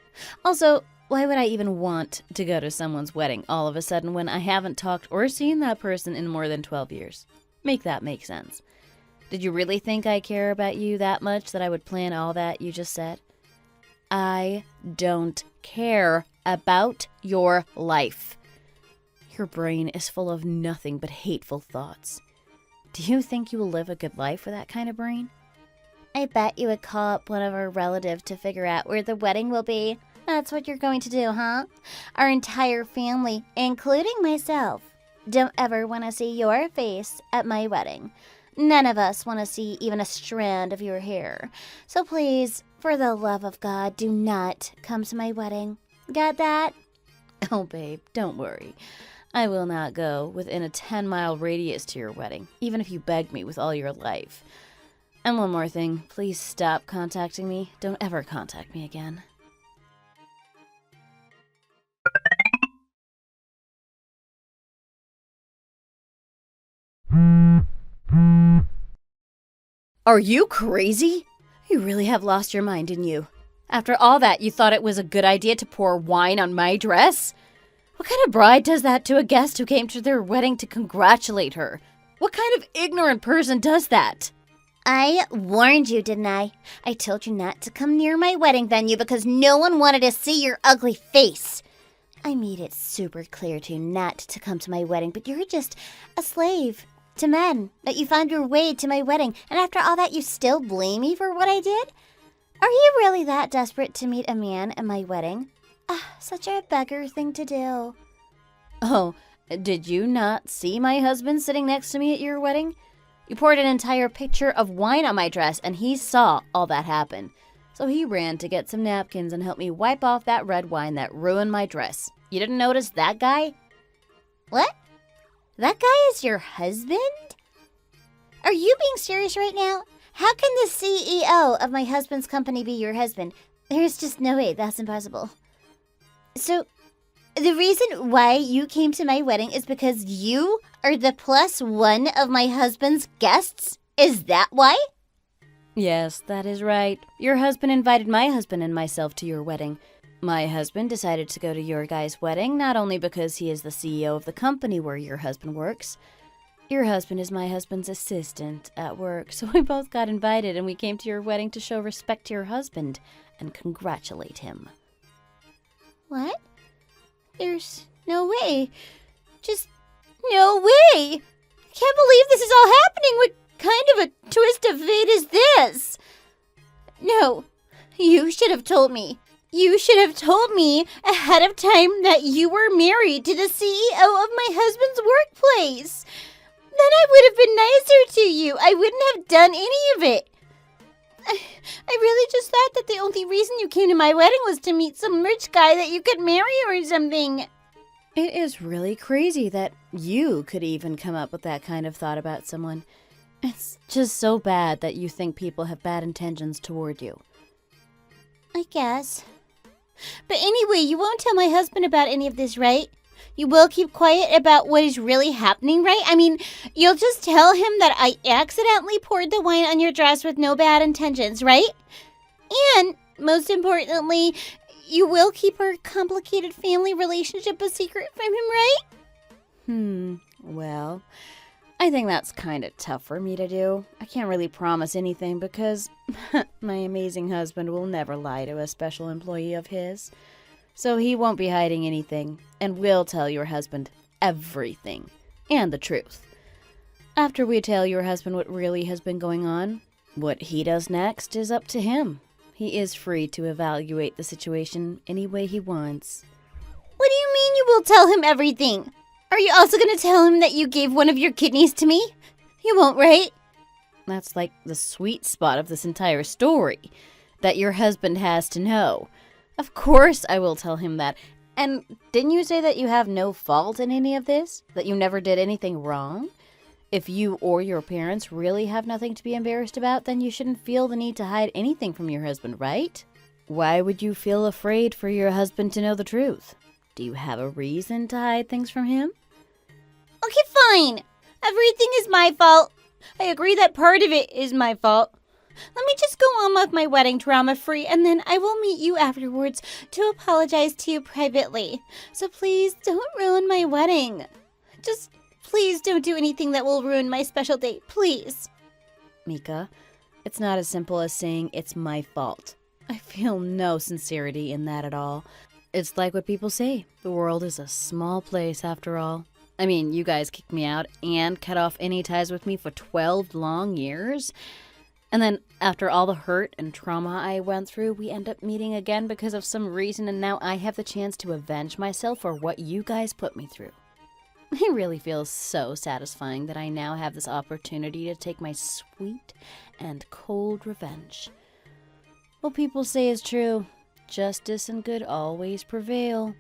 Also, why would I even want to go to someone's wedding all of a sudden when I haven't talked or seen that person in more than 12 years? Make that make sense. Did you really think I care about you that much that I would plan all that you just said? I don't care about your life. Your brain is full of nothing but hateful thoughts. Do you think you will live a good life with that kind of brain? I bet you would call up one of our relatives to figure out where the wedding will be. That's what you're going to do, huh? Our entire family, including myself, don't ever want to see your face at my wedding. None of us want to see even a strand of your hair. So please, for the love of God, do not come to my wedding. Got that? Oh, babe, don't worry. I will not go within a 10-mile radius to your wedding, even if you begged me with all your life. And one more thing, please stop contacting me. Don't ever contact me again. Are you crazy? You really have lost your mind, didn't you? After all that, you thought it was a good idea to pour wine on my dress? What kind of bride does that to a guest who came to their wedding to congratulate her? What kind of ignorant person does that? I warned you, didn't I? I told you not to come near my wedding venue because no one wanted to see your ugly face. I made it super clear to you not to come to my wedding, but you're just a slave to men, that you found your way to my wedding, and after all that, you still blame me for what I did? Are you really that desperate to meet a man at my wedding? Such a beggar thing to do. Oh, did you not see my husband sitting next to me at your wedding? You poured an entire pitcher of wine on my dress, and he saw all that happen. So he ran to get some napkins and help me wipe off that red wine that ruined my dress. You didn't notice that guy? What? That guy is your husband? Are you being serious right now? How can the CEO of my husband's company be your husband? There's just no way. That's impossible. So, the reason why you came to my wedding is because you are the +1 of my husband's guests? Is that why? Yes, that is right. Your husband invited my husband and myself to your wedding. My husband decided to go to your guy's wedding not only because he is the CEO of the company where your husband works. Your husband is my husband's assistant at work, so we both got invited and we came to your wedding to show respect to your husband and congratulate him. What? There's no way. Just no way. I can't believe this is all happening. What kind of a twist of fate is this? No, you should have told me. You should have told me ahead of time that you were married to the CEO of my husband's workplace. Then I would have been nicer to you. I wouldn't have done any of it. I really just thought that the only reason you came to my wedding was to meet some rich guy that you could marry or something. It is really crazy that you could even come up with that kind of thought about someone. It's just so bad that you think people have bad intentions toward you. I guess. But anyway, you won't tell my husband about any of this, right? You will keep quiet about what is really happening, right? I mean, you'll just tell him that I accidentally poured the wine on your dress with no bad intentions, right? And, most importantly, you will keep our complicated family relationship a secret from him, right? Well, I think that's kind of tough for me to do. I can't really promise anything because my amazing husband will never lie to a special employee of his. So he won't be hiding anything and will tell your husband everything and the truth. After we tell your husband what really has been going on, what he does next is up to him. He is free to evaluate the situation any way he wants. What do you mean you will tell him everything? Are you also going to tell him that you gave one of your kidneys to me? You won't, right? That's like the sweet spot of this entire story, that your husband has to know. Of course I will tell him that. And didn't you say that you have no fault in any of this? That you never did anything wrong? If you or your parents really have nothing to be embarrassed about, then you shouldn't feel the need to hide anything from your husband, right? Why would you feel afraid for your husband to know the truth? Do you have a reason to hide things from him? Okay, fine. Everything is my fault. I agree that part of it is my fault. Let me just go on with my wedding drama-free, and then I will meet you afterwards to apologize to you privately. So please don't ruin my wedding. Just please don't do anything that will ruin my special date, please. Mika, it's not as simple as saying it's my fault. I feel no sincerity in that at all. It's like what people say. The world is a small place after all. I mean, you guys kicked me out and cut off any ties with me for 12 long years. And then after all the hurt and trauma I went through, we end up meeting again because of some reason, and now I have the chance to avenge myself for what you guys put me through. It really feels so satisfying that I now have this opportunity to take my sweet and cold revenge. What people say is true. Justice and good always prevail.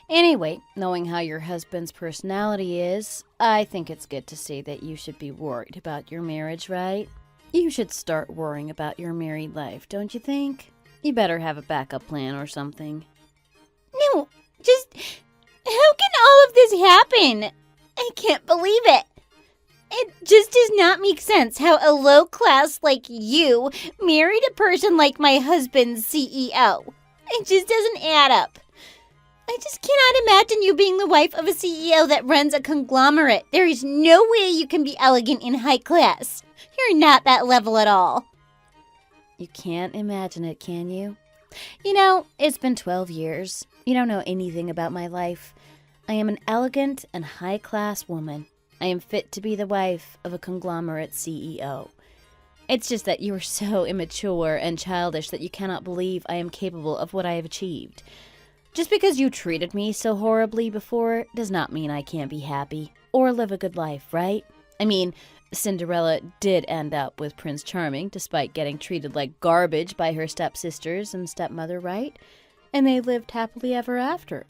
Anyway, knowing how your husband's personality is, I think it's good to say that you should be worried about your marriage, right? You should start worrying about your married life, don't you think? You better have a backup plan or something. No, just how can all of this happen? I can't believe it. It just does not make sense how a low class like you married a person like my husband's CEO. It just doesn't add up. I just cannot imagine you being the wife of a CEO that runs a conglomerate. There is no way you can be elegant and high class. You're not that level at all. You can't imagine it, can you? You know, it's been 12 years. You don't know anything about my life. I am an elegant and high-class woman. I am fit to be the wife of a conglomerate CEO. It's just that you are so immature and childish that you cannot believe I am capable of what I have achieved. Just because you treated me so horribly before does not mean I can't be happy or live a good life, right? I mean, Cinderella did end up with Prince Charming despite getting treated like garbage by her stepsisters and stepmother, right? And they lived happily ever after.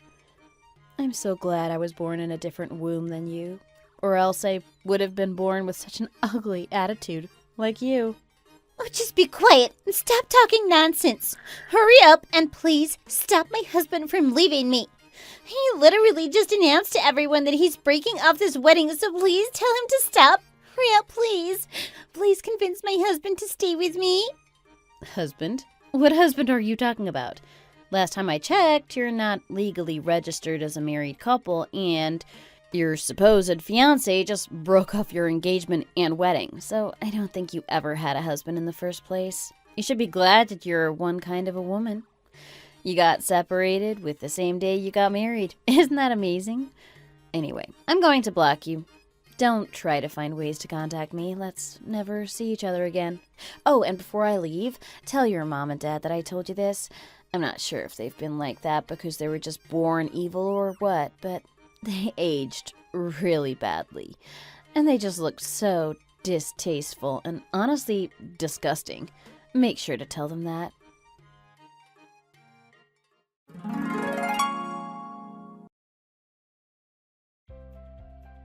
I'm so glad I was born in a different womb than you, or else I would have been born with such an ugly attitude like you. Oh, just be quiet and stop talking nonsense. Hurry up and please stop my husband from leaving me. He literally just announced to everyone that he's breaking off this wedding, so please tell him to stop. Hurry up, please. Please convince my husband to stay with me. Husband? What husband are you talking about? Last time I checked, you're not legally registered as a married couple, and your supposed fiancé just broke off your engagement and wedding, so I don't think you ever had a husband in the first place. You should be glad that you're one kind of a woman. You got separated with the same day you got married. Isn't that amazing? Anyway, I'm going to block you. Don't try to find ways to contact me. Let's never see each other again. Oh, and before I leave, tell your mom and dad that I told you this. I'm not sure if they've been like that because they were just born evil or what, but they aged really badly. And they just looked so distasteful and honestly disgusting. Make sure to tell them that.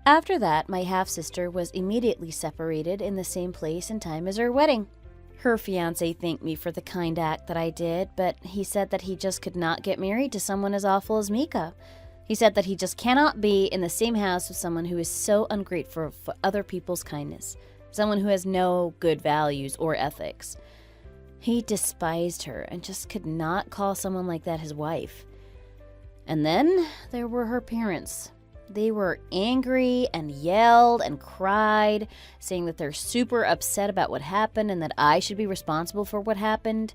After that, my half-sister was immediately separated in the same place and time as her wedding. Her fiancé thanked me for the kind act that I did, but he said that he just could not get married to someone as awful as Mika. He said that he just cannot be in the same house with someone who is so ungrateful for other people's kindness, someone who has no good values or ethics. He despised her and just could not call someone like that his wife. And then there were her parents. They were angry and yelled and cried, saying that they're super upset about what happened and that I should be responsible for what happened.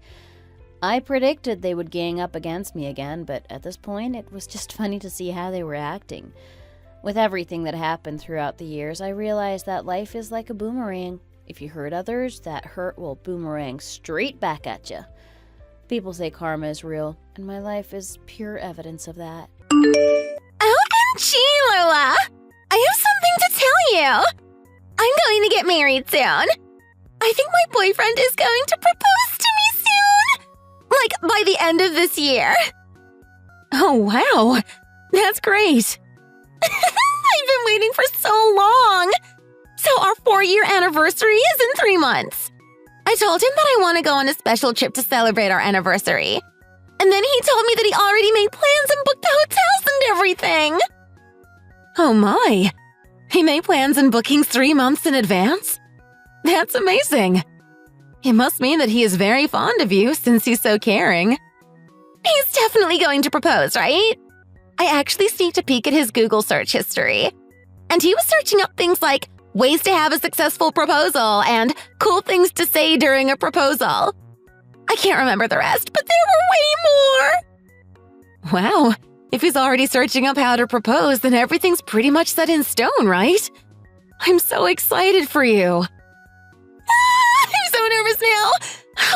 I predicted they would gang up against me again, but at this point, it was just funny to see how they were acting. With everything that happened throughout the years, I realized that life is like a boomerang. If you hurt others, that hurt will boomerang straight back at you. People say karma is real, and my life is pure evidence of that. OMG, Lola! I have something to tell you! I'm going to get married soon. I think my boyfriend is going to propose to me soon! Like, by the end of this year. Oh, wow. That's great. I've been waiting for so long. So our 4-year anniversary is in 3 months. I told him that I want to go on a special trip to celebrate our anniversary. And then he told me that he already made plans and booked the hotels and everything. Oh my. He made plans and bookings 3 months in advance? That's amazing. It must mean that he is very fond of you since he's so caring. He's definitely going to propose, right? I actually sneaked a peek at his Google search history. And he was searching up things like ways to have a successful proposal and cool things to say during a proposal. I can't remember the rest, but there were way more. Wow. If he's already searching up how to propose, then everything's pretty much set in stone, right? I'm so excited for you. I'm so nervous now.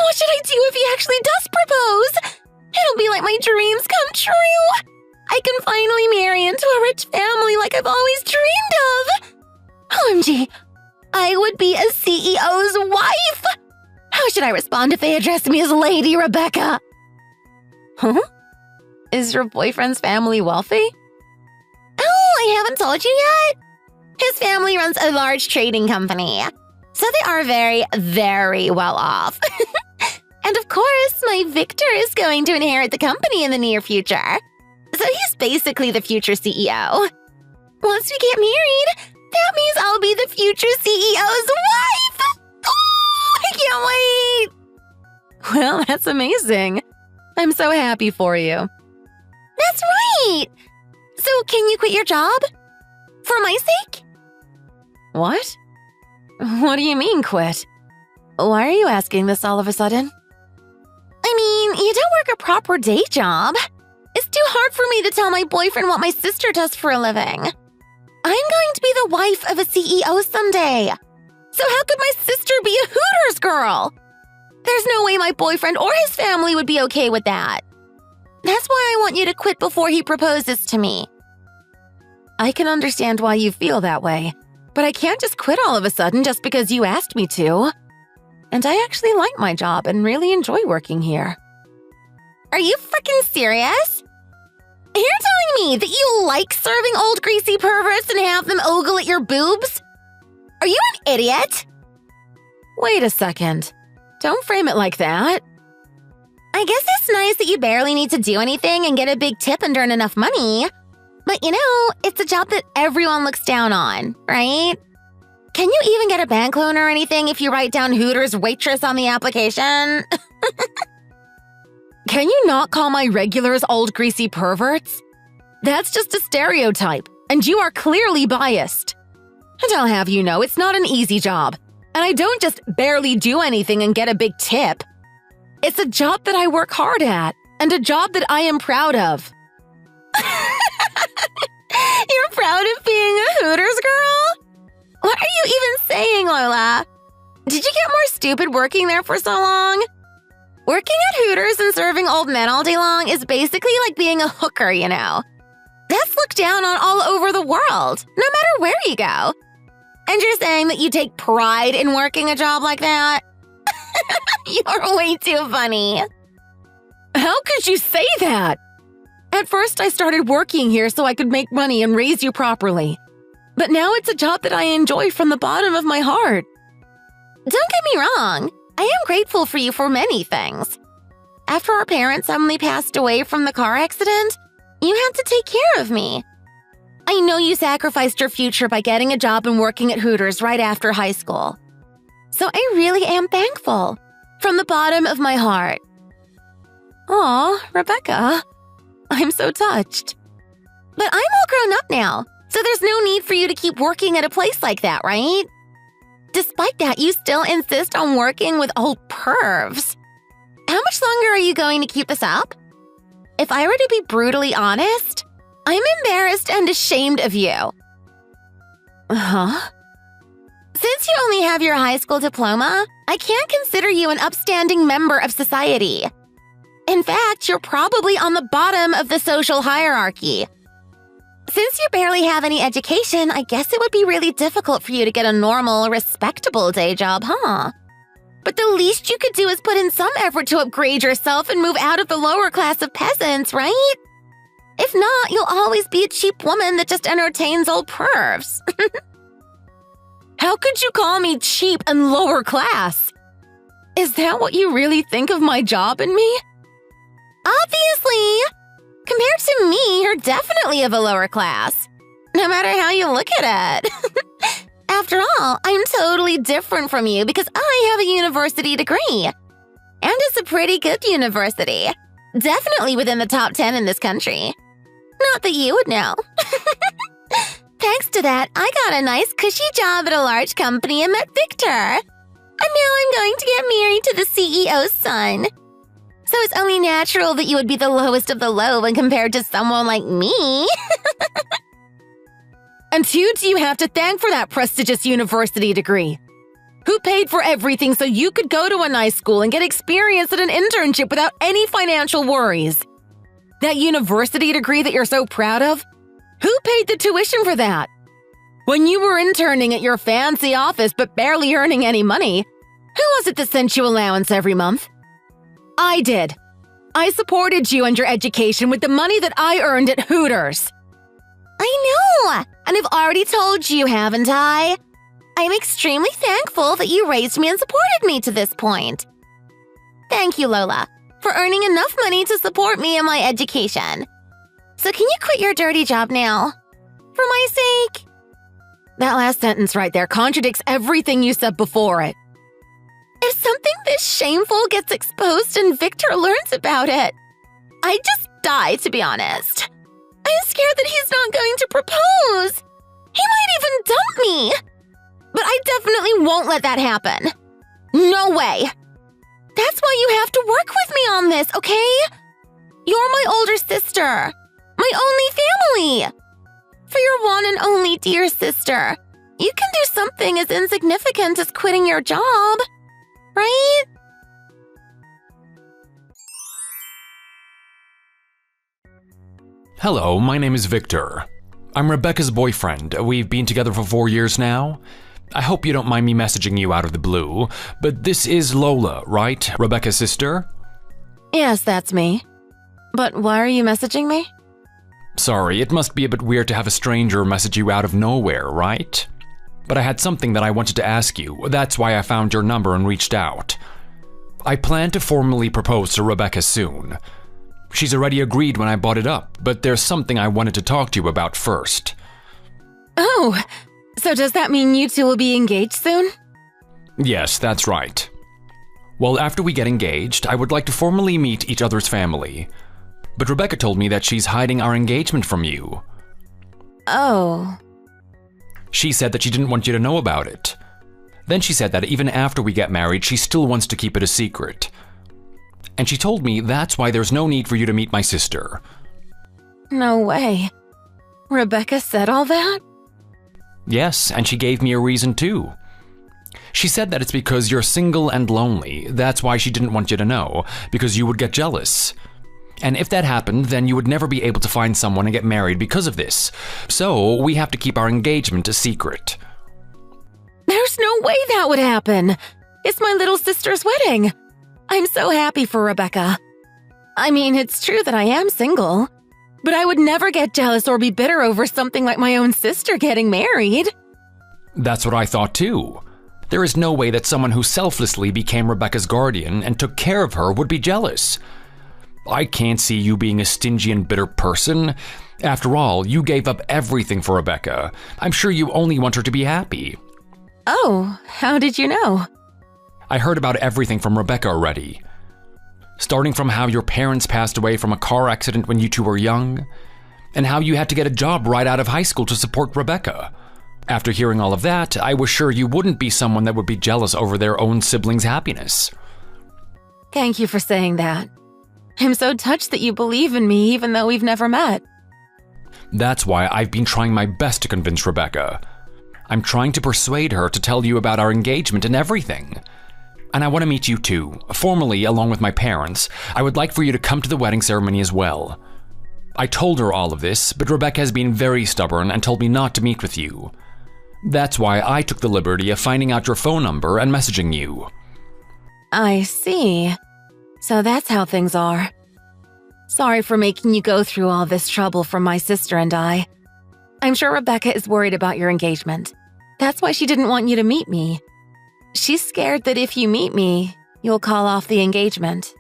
What should I do if he actually does propose? It'll be like my dreams come true. I can finally marry into a rich family like I've always dreamed of. OMG, I would be a CEO's wife. How should I respond if they address me as Lady Rebecca? Huh? Is your boyfriend's family wealthy? Oh, I haven't told you yet. His family runs a large trading company. So they are very, very well off. And of course, my Victor is going to inherit the company in the near future. So he's basically the future CEO. Once we get married, that means I'll be the future CEO's wife! Oh, I can't wait! Well, that's amazing. I'm so happy for you. That's right! So can you quit your job? For my sake? What? What do you mean, quit? Why are you asking this all of a sudden? I mean, you don't work a proper day job. It's too hard for me to tell my boyfriend what my sister does for a living. I'm going to be the wife of a CEO someday. So how could my sister be a Hooters girl? There's no way my boyfriend or his family would be okay with that. That's why I want you to quit before he proposes to me. I can understand why you feel that way, but I can't just quit all of a sudden just because you asked me to. And I actually like my job and really enjoy working here. Are you freaking serious? You're telling me that you like serving old greasy perverts and have them ogle at your boobs? Are you an idiot? Wait a second. Don't frame it like that. I guess it's nice that you barely need to do anything and get a big tip and earn enough money. But you know, it's a job that everyone looks down on, right? Can you even get a bank loan or anything if you write down Hooters waitress on the application? Can you not call my regulars old greasy perverts? That's just a stereotype, and you are clearly biased. And I'll have you know, it's not an easy job. And I don't just barely do anything and get a big tip. It's a job that I work hard at, and a job that I am proud of. You're proud of being a Hooters girl? What are you even saying, Lola? Did you get more stupid working there for so long? Working at Hooters and serving old men all day long is basically like being a hooker, you know. That's looked down on all over the world, no matter where you go. And you're saying that you take pride in working a job like that? You're way too funny. How could you say that? At first, I started working here so I could make money and raise you properly. But now it's a job that I enjoy from the bottom of my heart. Don't get me wrong. I am grateful for you for many things. After our parents suddenly passed away from the car accident, you had to take care of me. I know you sacrificed your future by getting a job and working at Hooters right after high school. So I really am thankful, from the bottom of my heart. Aw, Rebecca, I'm so touched. But I'm all grown up now, so there's no need for you to keep working at a place like that, right? Despite that, you still insist on working with old pervs. How much longer are you going to keep this up? If I were to be brutally honest, I'm embarrassed and ashamed of you. Huh? Since you only have your high school diploma, I can't consider you an upstanding member of society. In fact, you're probably on the bottom of the social hierarchy. Since you barely have any education, I guess it would be really difficult for you to get a normal, respectable day job, huh? But the least you could do is put in some effort to upgrade yourself and move out of the lower class of peasants, right? If not, you'll always be a cheap woman that just entertains old pervs. How could you call me cheap and lower class? Is that what you really think of my job and me? Obviously! Compared to me, you're definitely of a lower class. No matter how you look at it. After all, I'm totally different from you because I have a university degree. And it's a pretty good university. Definitely within the top 10 in this country. Not that you would know. Thanks to that, I got a nice cushy job at a large company and met Victor. And now I'm going to get married to the CEO's son. So it's only natural that you would be the lowest of the low when compared to someone like me. And who do you have to thank for that prestigious university degree? Who paid for everything so you could go to a nice school and get experience at an internship without any financial worries? That university degree that you're so proud of? Who paid the tuition for that? When you were interning at your fancy office but barely earning any money, who was it that sent you allowance every month? I did. I supported you and your education with the money that I earned at Hooters. I know! And I've already told you, haven't I? I'm extremely thankful that you raised me and supported me to this point. Thank you, Lola, for earning enough money to support me in my education. So can you quit your dirty job now? For my sake? That last sentence right there contradicts everything you said before it. If something this shameful gets exposed and Victor learns about it, I'd just die, to be honest. I'm scared that he's not going to propose. He might even dump me. But I definitely won't let that happen. No way. That's why you have to work with me on this, okay? You're my older sister. My only family. For your one and only dear sister, you can do something as insignificant as quitting your job. Right? Hello, my name is Victor. I'm Rebecca's boyfriend. We've been together for 4 years now. I hope you don't mind me messaging you out of the blue, but this is Lola, right? Rebecca's sister? Yes, that's me. But why are you messaging me? Sorry, it must be a bit weird to have a stranger message you out of nowhere, right? But I had something that I wanted to ask you. That's why I found your number and reached out. I plan to formally propose to Rebecca soon. She's already agreed when I brought it up, but there's something I wanted to talk to you about first. Oh, so does that mean you two will be engaged soon? Yes, that's right. Well, after we get engaged, I would like to formally meet each other's family. But Rebecca told me that she's hiding our engagement from you. Oh. She said that she didn't want you to know about it. Then she said that even after we get married, she still wants to keep it a secret. and she told me that's why there's no need for you to meet my sister. No way. Rebecca said all that? Yes, and she gave me a reason too. She said that it's because you're single and lonely. That's why she didn't want you to know, because you would get jealous. And if that happened, then you would never be able to find someone and get married because of this. So we have to keep our engagement a secret. There's no way that would happen. It's my little sister's wedding. I'm so happy for Rebecca. I mean, it's true that I am single, but I would never get jealous or be bitter over something like my own sister getting married. That's what I thought too. There is no way that someone who selflessly became Rebecca's guardian and took care of her would be jealous. I can't see you being a stingy and bitter person. After all, you gave up everything for Rebecca. I'm sure you only want her to be happy. Oh, how did you know? I heard about everything from Rebecca already. Starting from how your parents passed away from a car accident when you two were young, and how you had to get a job right out of high school to support Rebecca. After hearing all of that, I was sure you wouldn't be someone that would be jealous over their own siblings' happiness. Thank you for saying that. I'm so touched that you believe in me even though we've never met. That's why I've been trying my best to convince Rebecca. I'm trying to persuade her to tell you about our engagement and everything. And I want to meet you too, formally along with my parents. I would like for you to come to the wedding ceremony as well. I told her all of this, but Rebecca has been very stubborn and told me not to meet with you. That's why I took the liberty of finding out your phone number and messaging you. I see. So that's how things are. Sorry for making you go through all this trouble for my sister and I. I'm sure Rebecca is worried about your engagement. That's why she didn't want you to meet me. She's scared that if you meet me, you'll call off the engagement.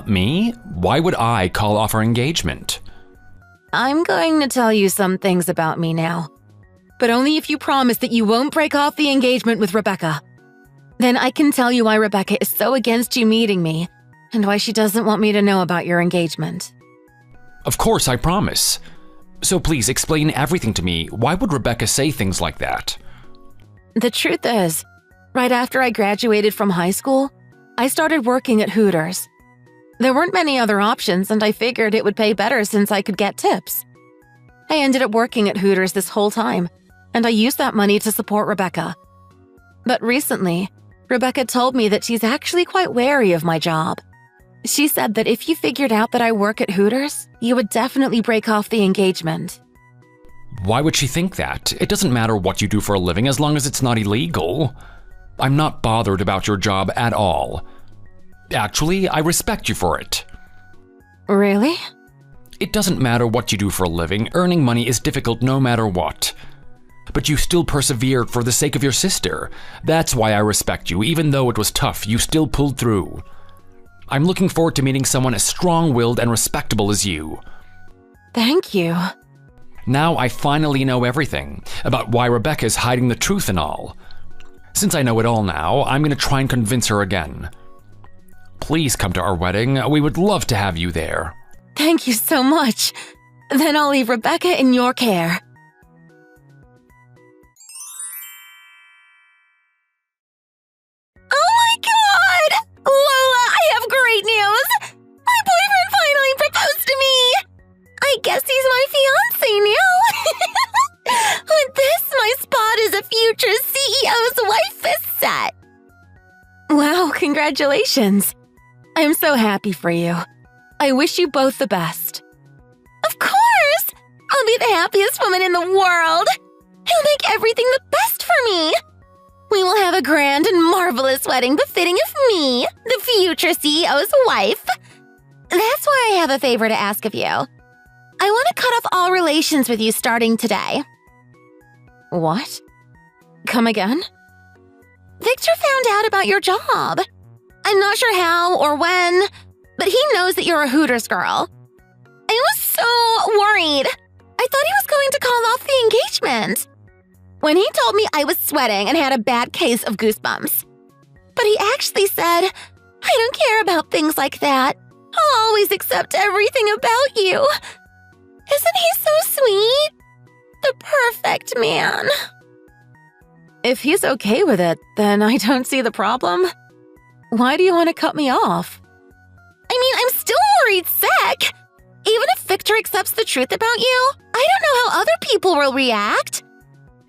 Me? Why would I call off our engagement? I'm going to tell you some things about me now, but only if you promise that you won't break off the engagement with Rebecca. Then I can tell you why Rebecca is so against you meeting me and why she doesn't want me to know about your engagement. Of course, I promise. So please explain everything to me. Why would Rebecca say things like that? The truth is, right after I graduated from high school, I started working at Hooters. There weren't many other options, and I figured it would pay better since I could get tips. I ended up working at Hooters this whole time, and I used that money to support Rebecca. But recently, Rebecca told me that she's actually quite wary of my job. She said that if you figured out that I work at Hooters, you would definitely break off the engagement. Why would she think that? It doesn't matter what you do for a living as long as it's not illegal. I'm not bothered about your job at all. Actually, I respect you for it. Really? It doesn't matter what you do for a living. Earning money is difficult no matter what. But you still persevered for the sake of your sister. That's why I respect you. Even though it was tough, you still pulled through. I'm looking forward to meeting someone as strong-willed and respectable as you. Thank you. Now I finally know everything about why Rebecca is hiding the truth and all. Since I know it all now, I'm going to try and convince her again. Please come to our wedding. We would love to have you there. Thank you so much. Then I'll leave Rebecca in your care. Oh my god! Lola, I have great news! My boyfriend finally proposed to me! I guess he's my fiancé now! With this, my spot as a future CEO's wife is set! Wow, congratulations. I'm so happy for you. I wish you both the best. Of course! I'll be the happiest woman in the world! He'll make everything the best for me! We will have a grand and marvelous wedding befitting of me, the future CEO's wife. That's why I have a favor to ask of you. I want to cut off all relations with you starting today. What? Come again? Victor found out about your job. I'm not sure how or when, but he knows that you're a Hooters girl. I was so worried. I thought he was going to call off the engagement. When he told me I was sweating and had a bad case of goosebumps. But he actually said, I don't care about things like that. I'll always accept everything about you. Isn't he so sweet? The perfect man. If he's okay with it, then I don't see the problem. Why do you want to cut me off? Freak's sake! Even if Victor accepts the truth about you, I don't know how other people will react.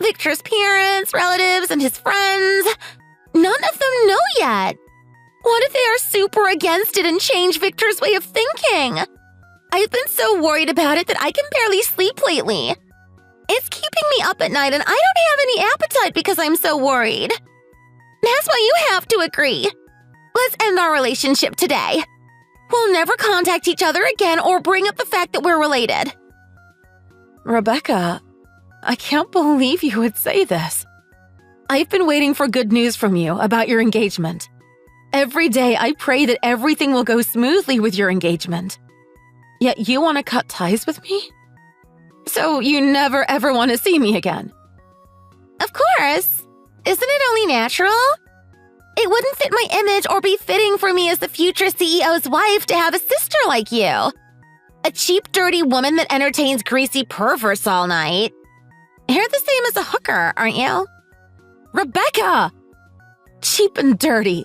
Victor's parents, relatives, and his friends, none of them know yet. What if they are super against it and change Victor's way of thinking? I've been so worried about it that I can barely sleep lately. It's keeping me up at night and I don't have any appetite because I'm so worried. That's why you have to agree. Let's end our relationship today. We'll never contact each other again or bring up the fact that we're related. Rebecca, I can't believe you would say this. I've been waiting for good news from you about your engagement. Every day I pray that everything will go smoothly with your engagement. Yet you want to cut ties with me? So you never ever want to see me again? Of course. Isn't it only natural? It wouldn't fit my image or be fitting for me as the future CEO's wife to have a sister like you. A cheap, dirty woman that entertains greasy perverts all night. You're the same as a hooker, aren't you? Rebecca! Cheap and dirty.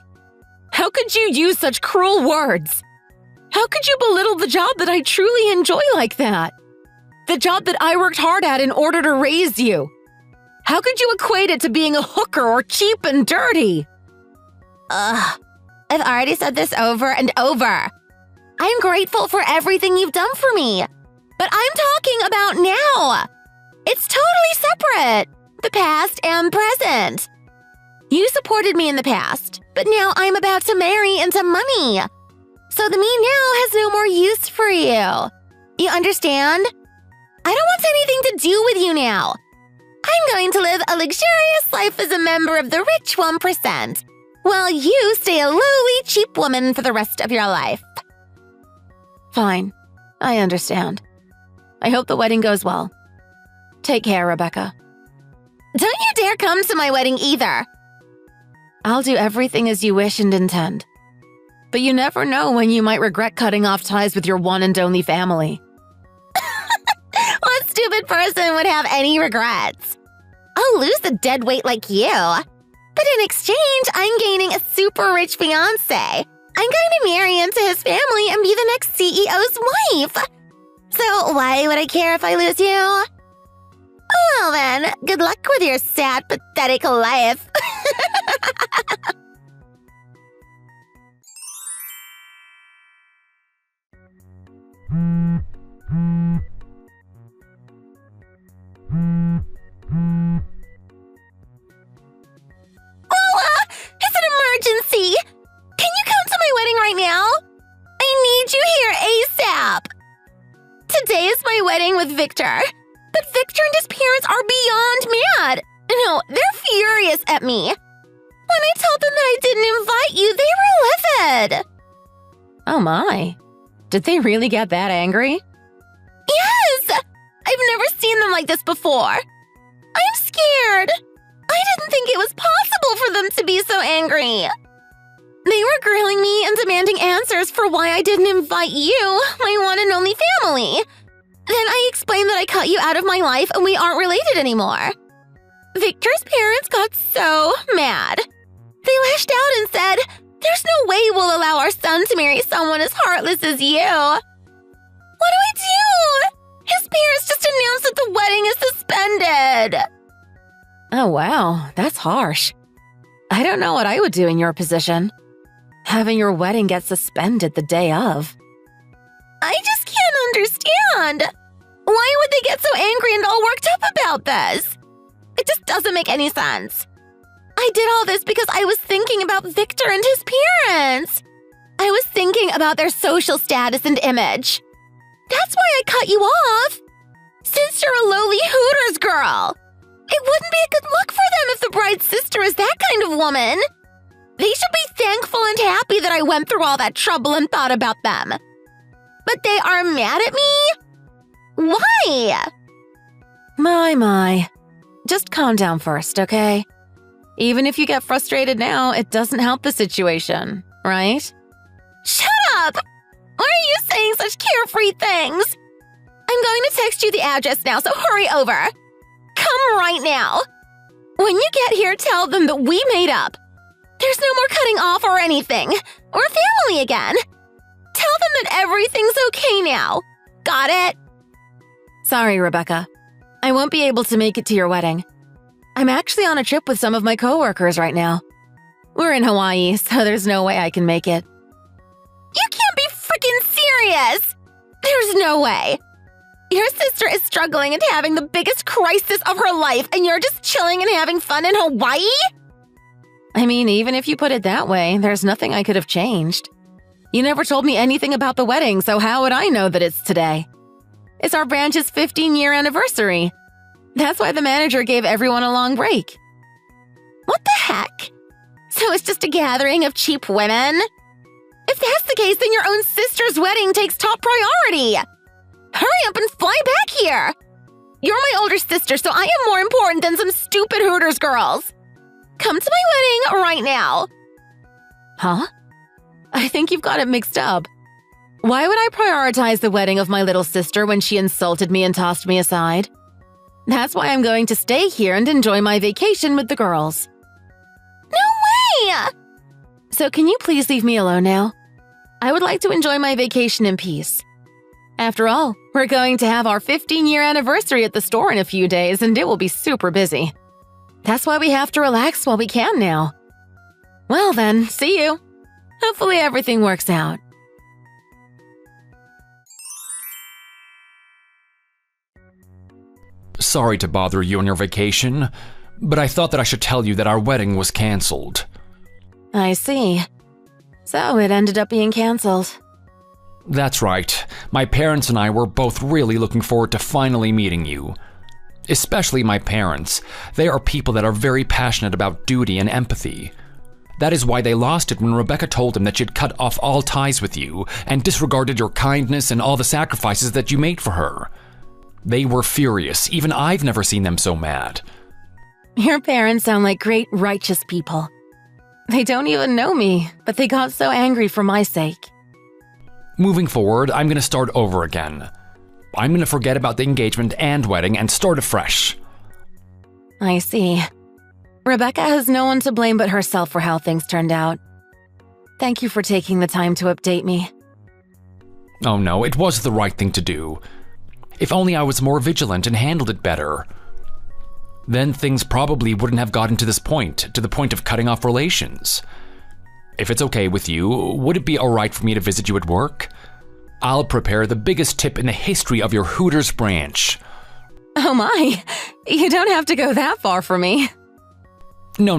How could you use such cruel words? How could you belittle the job that I truly enjoy like that? The job that I worked hard at in order to raise you. How could you equate it to being a hooker or cheap and dirty? Ugh, I've already said this over and over. I'm grateful for everything you've done for me, but I'm talking about now. It's totally separate, the past and present. You supported me in the past, but now I'm about to marry into money. So the me now has no more use for you. You understand? I don't want anything to do with you now. I'm going to live a luxurious life as a member of the rich 1%, while you stay a lowly, cheap woman for the rest of your life. Fine. I understand. I hope the wedding goes well. Take care, Rebecca. Don't you dare come to my wedding either. I'll do everything as you wish and intend. But you never know when you might regret cutting off ties with your one and only family. What stupid person would have any regrets? I'll lose a dead weight like you. But in exchange, I'm gaining a super rich fiancé. I'm going to marry into his family and be the next CEO's wife. So why would I care if I lose you? Well then, good luck with your sad, pathetic life. It's an emergency. Can you come to my wedding right now? I need you here ASAP. Today is my wedding with Victor. But Victor and his parents are beyond mad. No, they're furious at me. When I told them that I didn't invite you, they were livid. Oh my. Did they really get that angry? Yes! I've never seen them like this before. I'm scared. I didn't think it was possible for them to be so angry. They were grilling me and demanding answers for why I didn't invite you, my one and only family. Then I explained that I cut you out of my life and we aren't related anymore. Victor's parents got so mad. They lashed out and said, "There's no way we'll allow our son to marry someone as heartless as you." What do I do? His parents just announced that the wedding is suspended. Oh wow, that's harsh. I don't know what I would do in your position. Having your wedding get suspended the day of. I just can't understand. Why would they get so angry and all worked up about this? It just doesn't make any sense. I did all this because I was thinking about Victor and his parents. I was thinking about their social status and image. That's why I cut you off. Since you're a lowly Hooters girl, it wouldn't be a good look for them if the bride's sister is that kind of woman. They should be thankful and happy that I went through all that trouble and thought about them. But they are mad at me? Why? My. Just calm down first, okay? Even if you get frustrated now, it doesn't help the situation, right? Shut up! Why are you saying such carefree things? I'm going to text you the address now, so hurry over. Come right now. When you get here, tell them that we made up. There's no more cutting off or anything. We're family again. Tell them that everything's okay now. Got it? Sorry, Rebecca. I won't be able to make it to your wedding. I'm actually on a trip with some of my coworkers right now. We're in Hawaii, so there's no way I can make it. You can't be freaking serious! There's no way. Your sister is struggling and having the biggest crisis of her life, and you're just chilling and having fun in Hawaii? I mean, even if you put it that way, there's nothing I could have changed. You never told me anything about the wedding, so how would I know that it's today? It's our branch's 15-year anniversary. That's why the manager gave everyone a long break. What the heck? So it's just a gathering of cheap women? If that's the case, then your own sister's wedding takes top priority. Hurry up and fly back here. You're my older sister, so I am more important than some stupid Hooters girls. Come to my wedding right now. Huh? I think you've got it mixed up. Why would I prioritize the wedding of my little sister when she insulted me and tossed me aside? That's why I'm going to stay here and enjoy my vacation with the girls. No way! So can you please leave me alone now? I would like to enjoy my vacation in peace. After all, we're going to have our 15-year anniversary at the store in a few days, and it will be super busy. That's why we have to relax while we can now. Well then, see you. Hopefully everything works out. Sorry to bother you on your vacation, but I thought that I should tell you that our wedding was cancelled. I see. So it ended up being canceled. That's right. My parents and I were both really looking forward to finally meeting you. Especially my parents. They are people that are very passionate about duty and empathy. That is why they lost it when Rebecca told them that she'd cut off all ties with you and disregarded your kindness and all the sacrifices that you made for her. They were furious. Even I've never seen them so mad. Your parents sound like great, righteous people. They don't even know me, but they got so angry for my sake. Moving forward, I'm going to start over again. I'm going to forget about the engagement and wedding and start afresh. I see. Rebecca has no one to blame but herself for how things turned out. Thank you for taking the time to update me. Oh no, it was the right thing to do. If only I was more vigilant and handled it better. Then things probably wouldn't have gotten to this point, to the point of cutting off relations. If it's okay with you, would it be alright for me to visit you at work? I'll prepare the biggest tip in the history of your Hooters branch. Oh my, you don't have to go that far for me. No.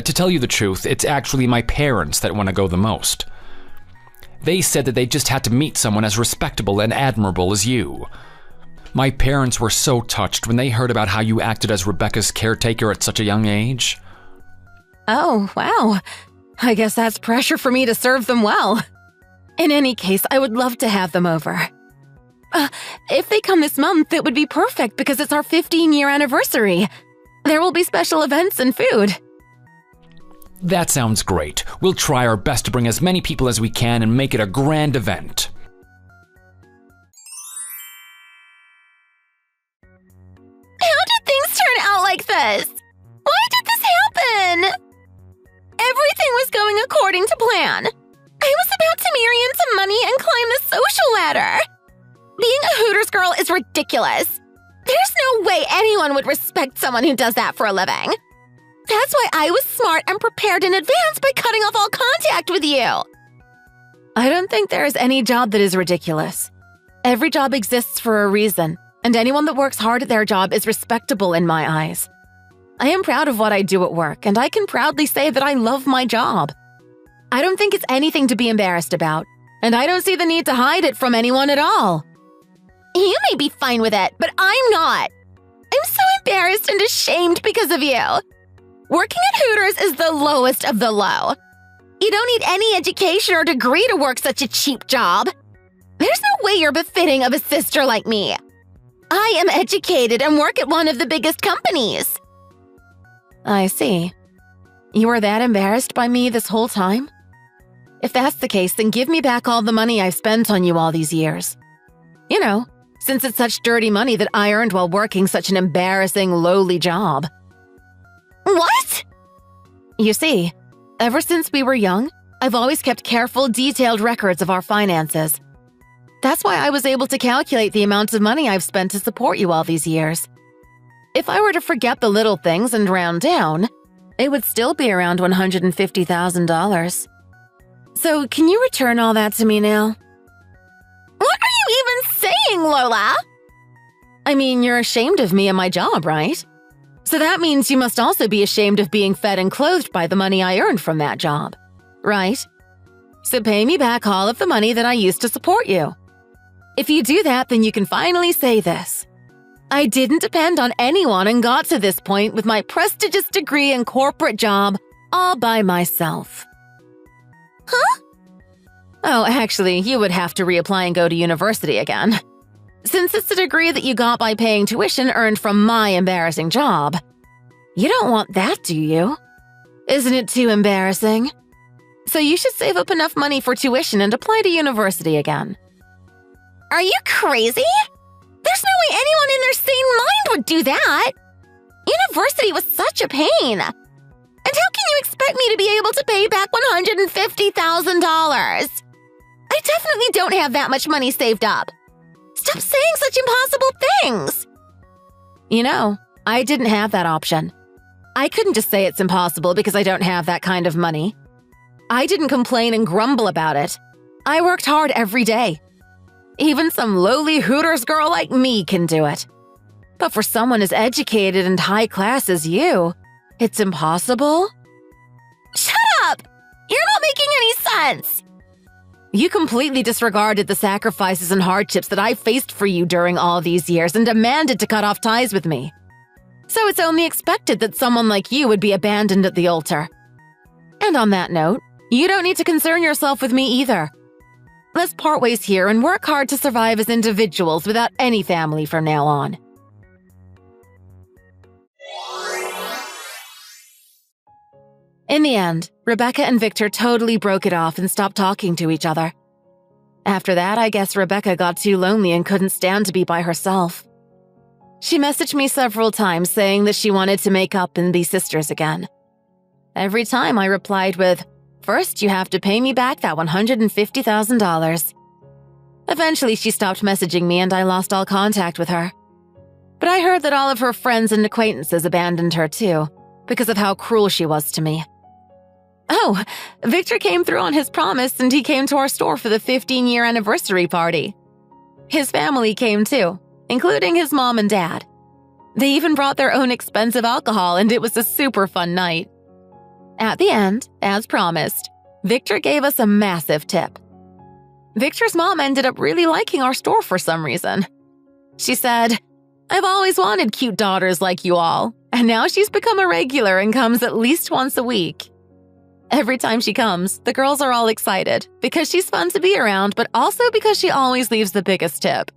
To tell you the truth, it's actually my parents that want to go the most. They said that they just had to meet someone as respectable and admirable as you. My parents were so touched when they heard about how you acted as Rebecca's caretaker at such a young age. Oh, wow. I guess that's pressure for me to serve them well. In any case, I would love to have them over. If they come this month, it would be perfect because it's our 15-year anniversary. There will be special events and food. That sounds great. We'll try our best to bring as many people as we can and make it a grand event. How did things turn out like this? Why did this happen? Everything was going according to plan. I was about to marry into money and climb the social ladder. Being a Hooters girl is ridiculous. There's no way anyone would respect someone who does that for a living. That's why I was smart and prepared in advance by cutting off all contact with you. I don't think there is any job that is ridiculous. Every job exists for a reason, and anyone that works hard at their job is respectable in my eyes. I am proud of what I do at work, and I can proudly say that I love my job. I don't think it's anything to be embarrassed about, and I don't see the need to hide it from anyone at all. You may be fine with it, but I'm not. I'm so embarrassed and ashamed because of you. Working at Hooters is the lowest of the low. You don't need any education or degree to work such a cheap job. There's no way you're befitting of a sister like me. I am educated and work at one of the biggest companies. I see. You were that embarrassed by me this whole time? If that's the case, then give me back all the money I've spent on you all these years. You know, since it's such dirty money that I earned while working such an embarrassing, lowly job. What? You see, ever since we were young, I've always kept careful, detailed records of our finances. That's why I was able to calculate the amount of money I've spent to support you all these years. If I were to forget the little things and round down, it would still be around $150,000. So, can you return all that to me now? What are you even saying, Lola? I mean, you're ashamed of me and my job, right? So that means you must also be ashamed of being fed and clothed by the money I earned from that job, right? So pay me back all of the money that I used to support you. If you do that, then you can finally say this: I didn't depend on anyone and got to this point with my prestigious degree and corporate job all by myself. Huh? Oh, actually, you would have to reapply and go to university again. Since it's a degree that you got by paying tuition earned from my embarrassing job. You don't want that, do you? Isn't it too embarrassing? So you should save up enough money for tuition and apply to university again. Are you crazy? There's no way anyone in their sane mind would do that. University was such a pain. And how can you expect me to be able to pay back $150,000? I definitely don't have that much money saved up. Stop saying such impossible things. You know, I didn't have that option. I couldn't just say it's impossible because I don't have that kind of money. I didn't complain and grumble about it. I worked hard every day. Even some lowly Hooters girl like me can do it. But for someone as educated and high class as you, it's impossible? Shut up! You're not making any sense. You completely disregarded the sacrifices and hardships that I faced for you during all these years and demanded to cut off ties with me. So it's only expected that someone like you would be abandoned at the altar. And on that note, you don't need to concern yourself with me either. Let's part ways here and work hard to survive as individuals without any family from now on. In the end, Rebecca and Victor totally broke it off and stopped talking to each other. After that, I guess Rebecca got too lonely and couldn't stand to be by herself. She messaged me several times saying that she wanted to make up and be sisters again. Every time I replied with, "First, you have to pay me back that $150,000. Eventually, she stopped messaging me and I lost all contact with her. But I heard that all of her friends and acquaintances abandoned her too, because of how cruel she was to me. Oh, Victor came through on his promise and he came to our store for the 15-year anniversary party. His family came too, including his mom and dad. They even brought their own expensive alcohol and it was a super fun night. At the end, as promised, Victor gave us a massive tip. Victor's mom ended up really liking our store for some reason. She said, "I've always wanted cute daughters like you all, and now she's become a regular and comes at least once a week." Every time she comes, the girls are all excited because she's fun to be around, but also because she always leaves the biggest tip.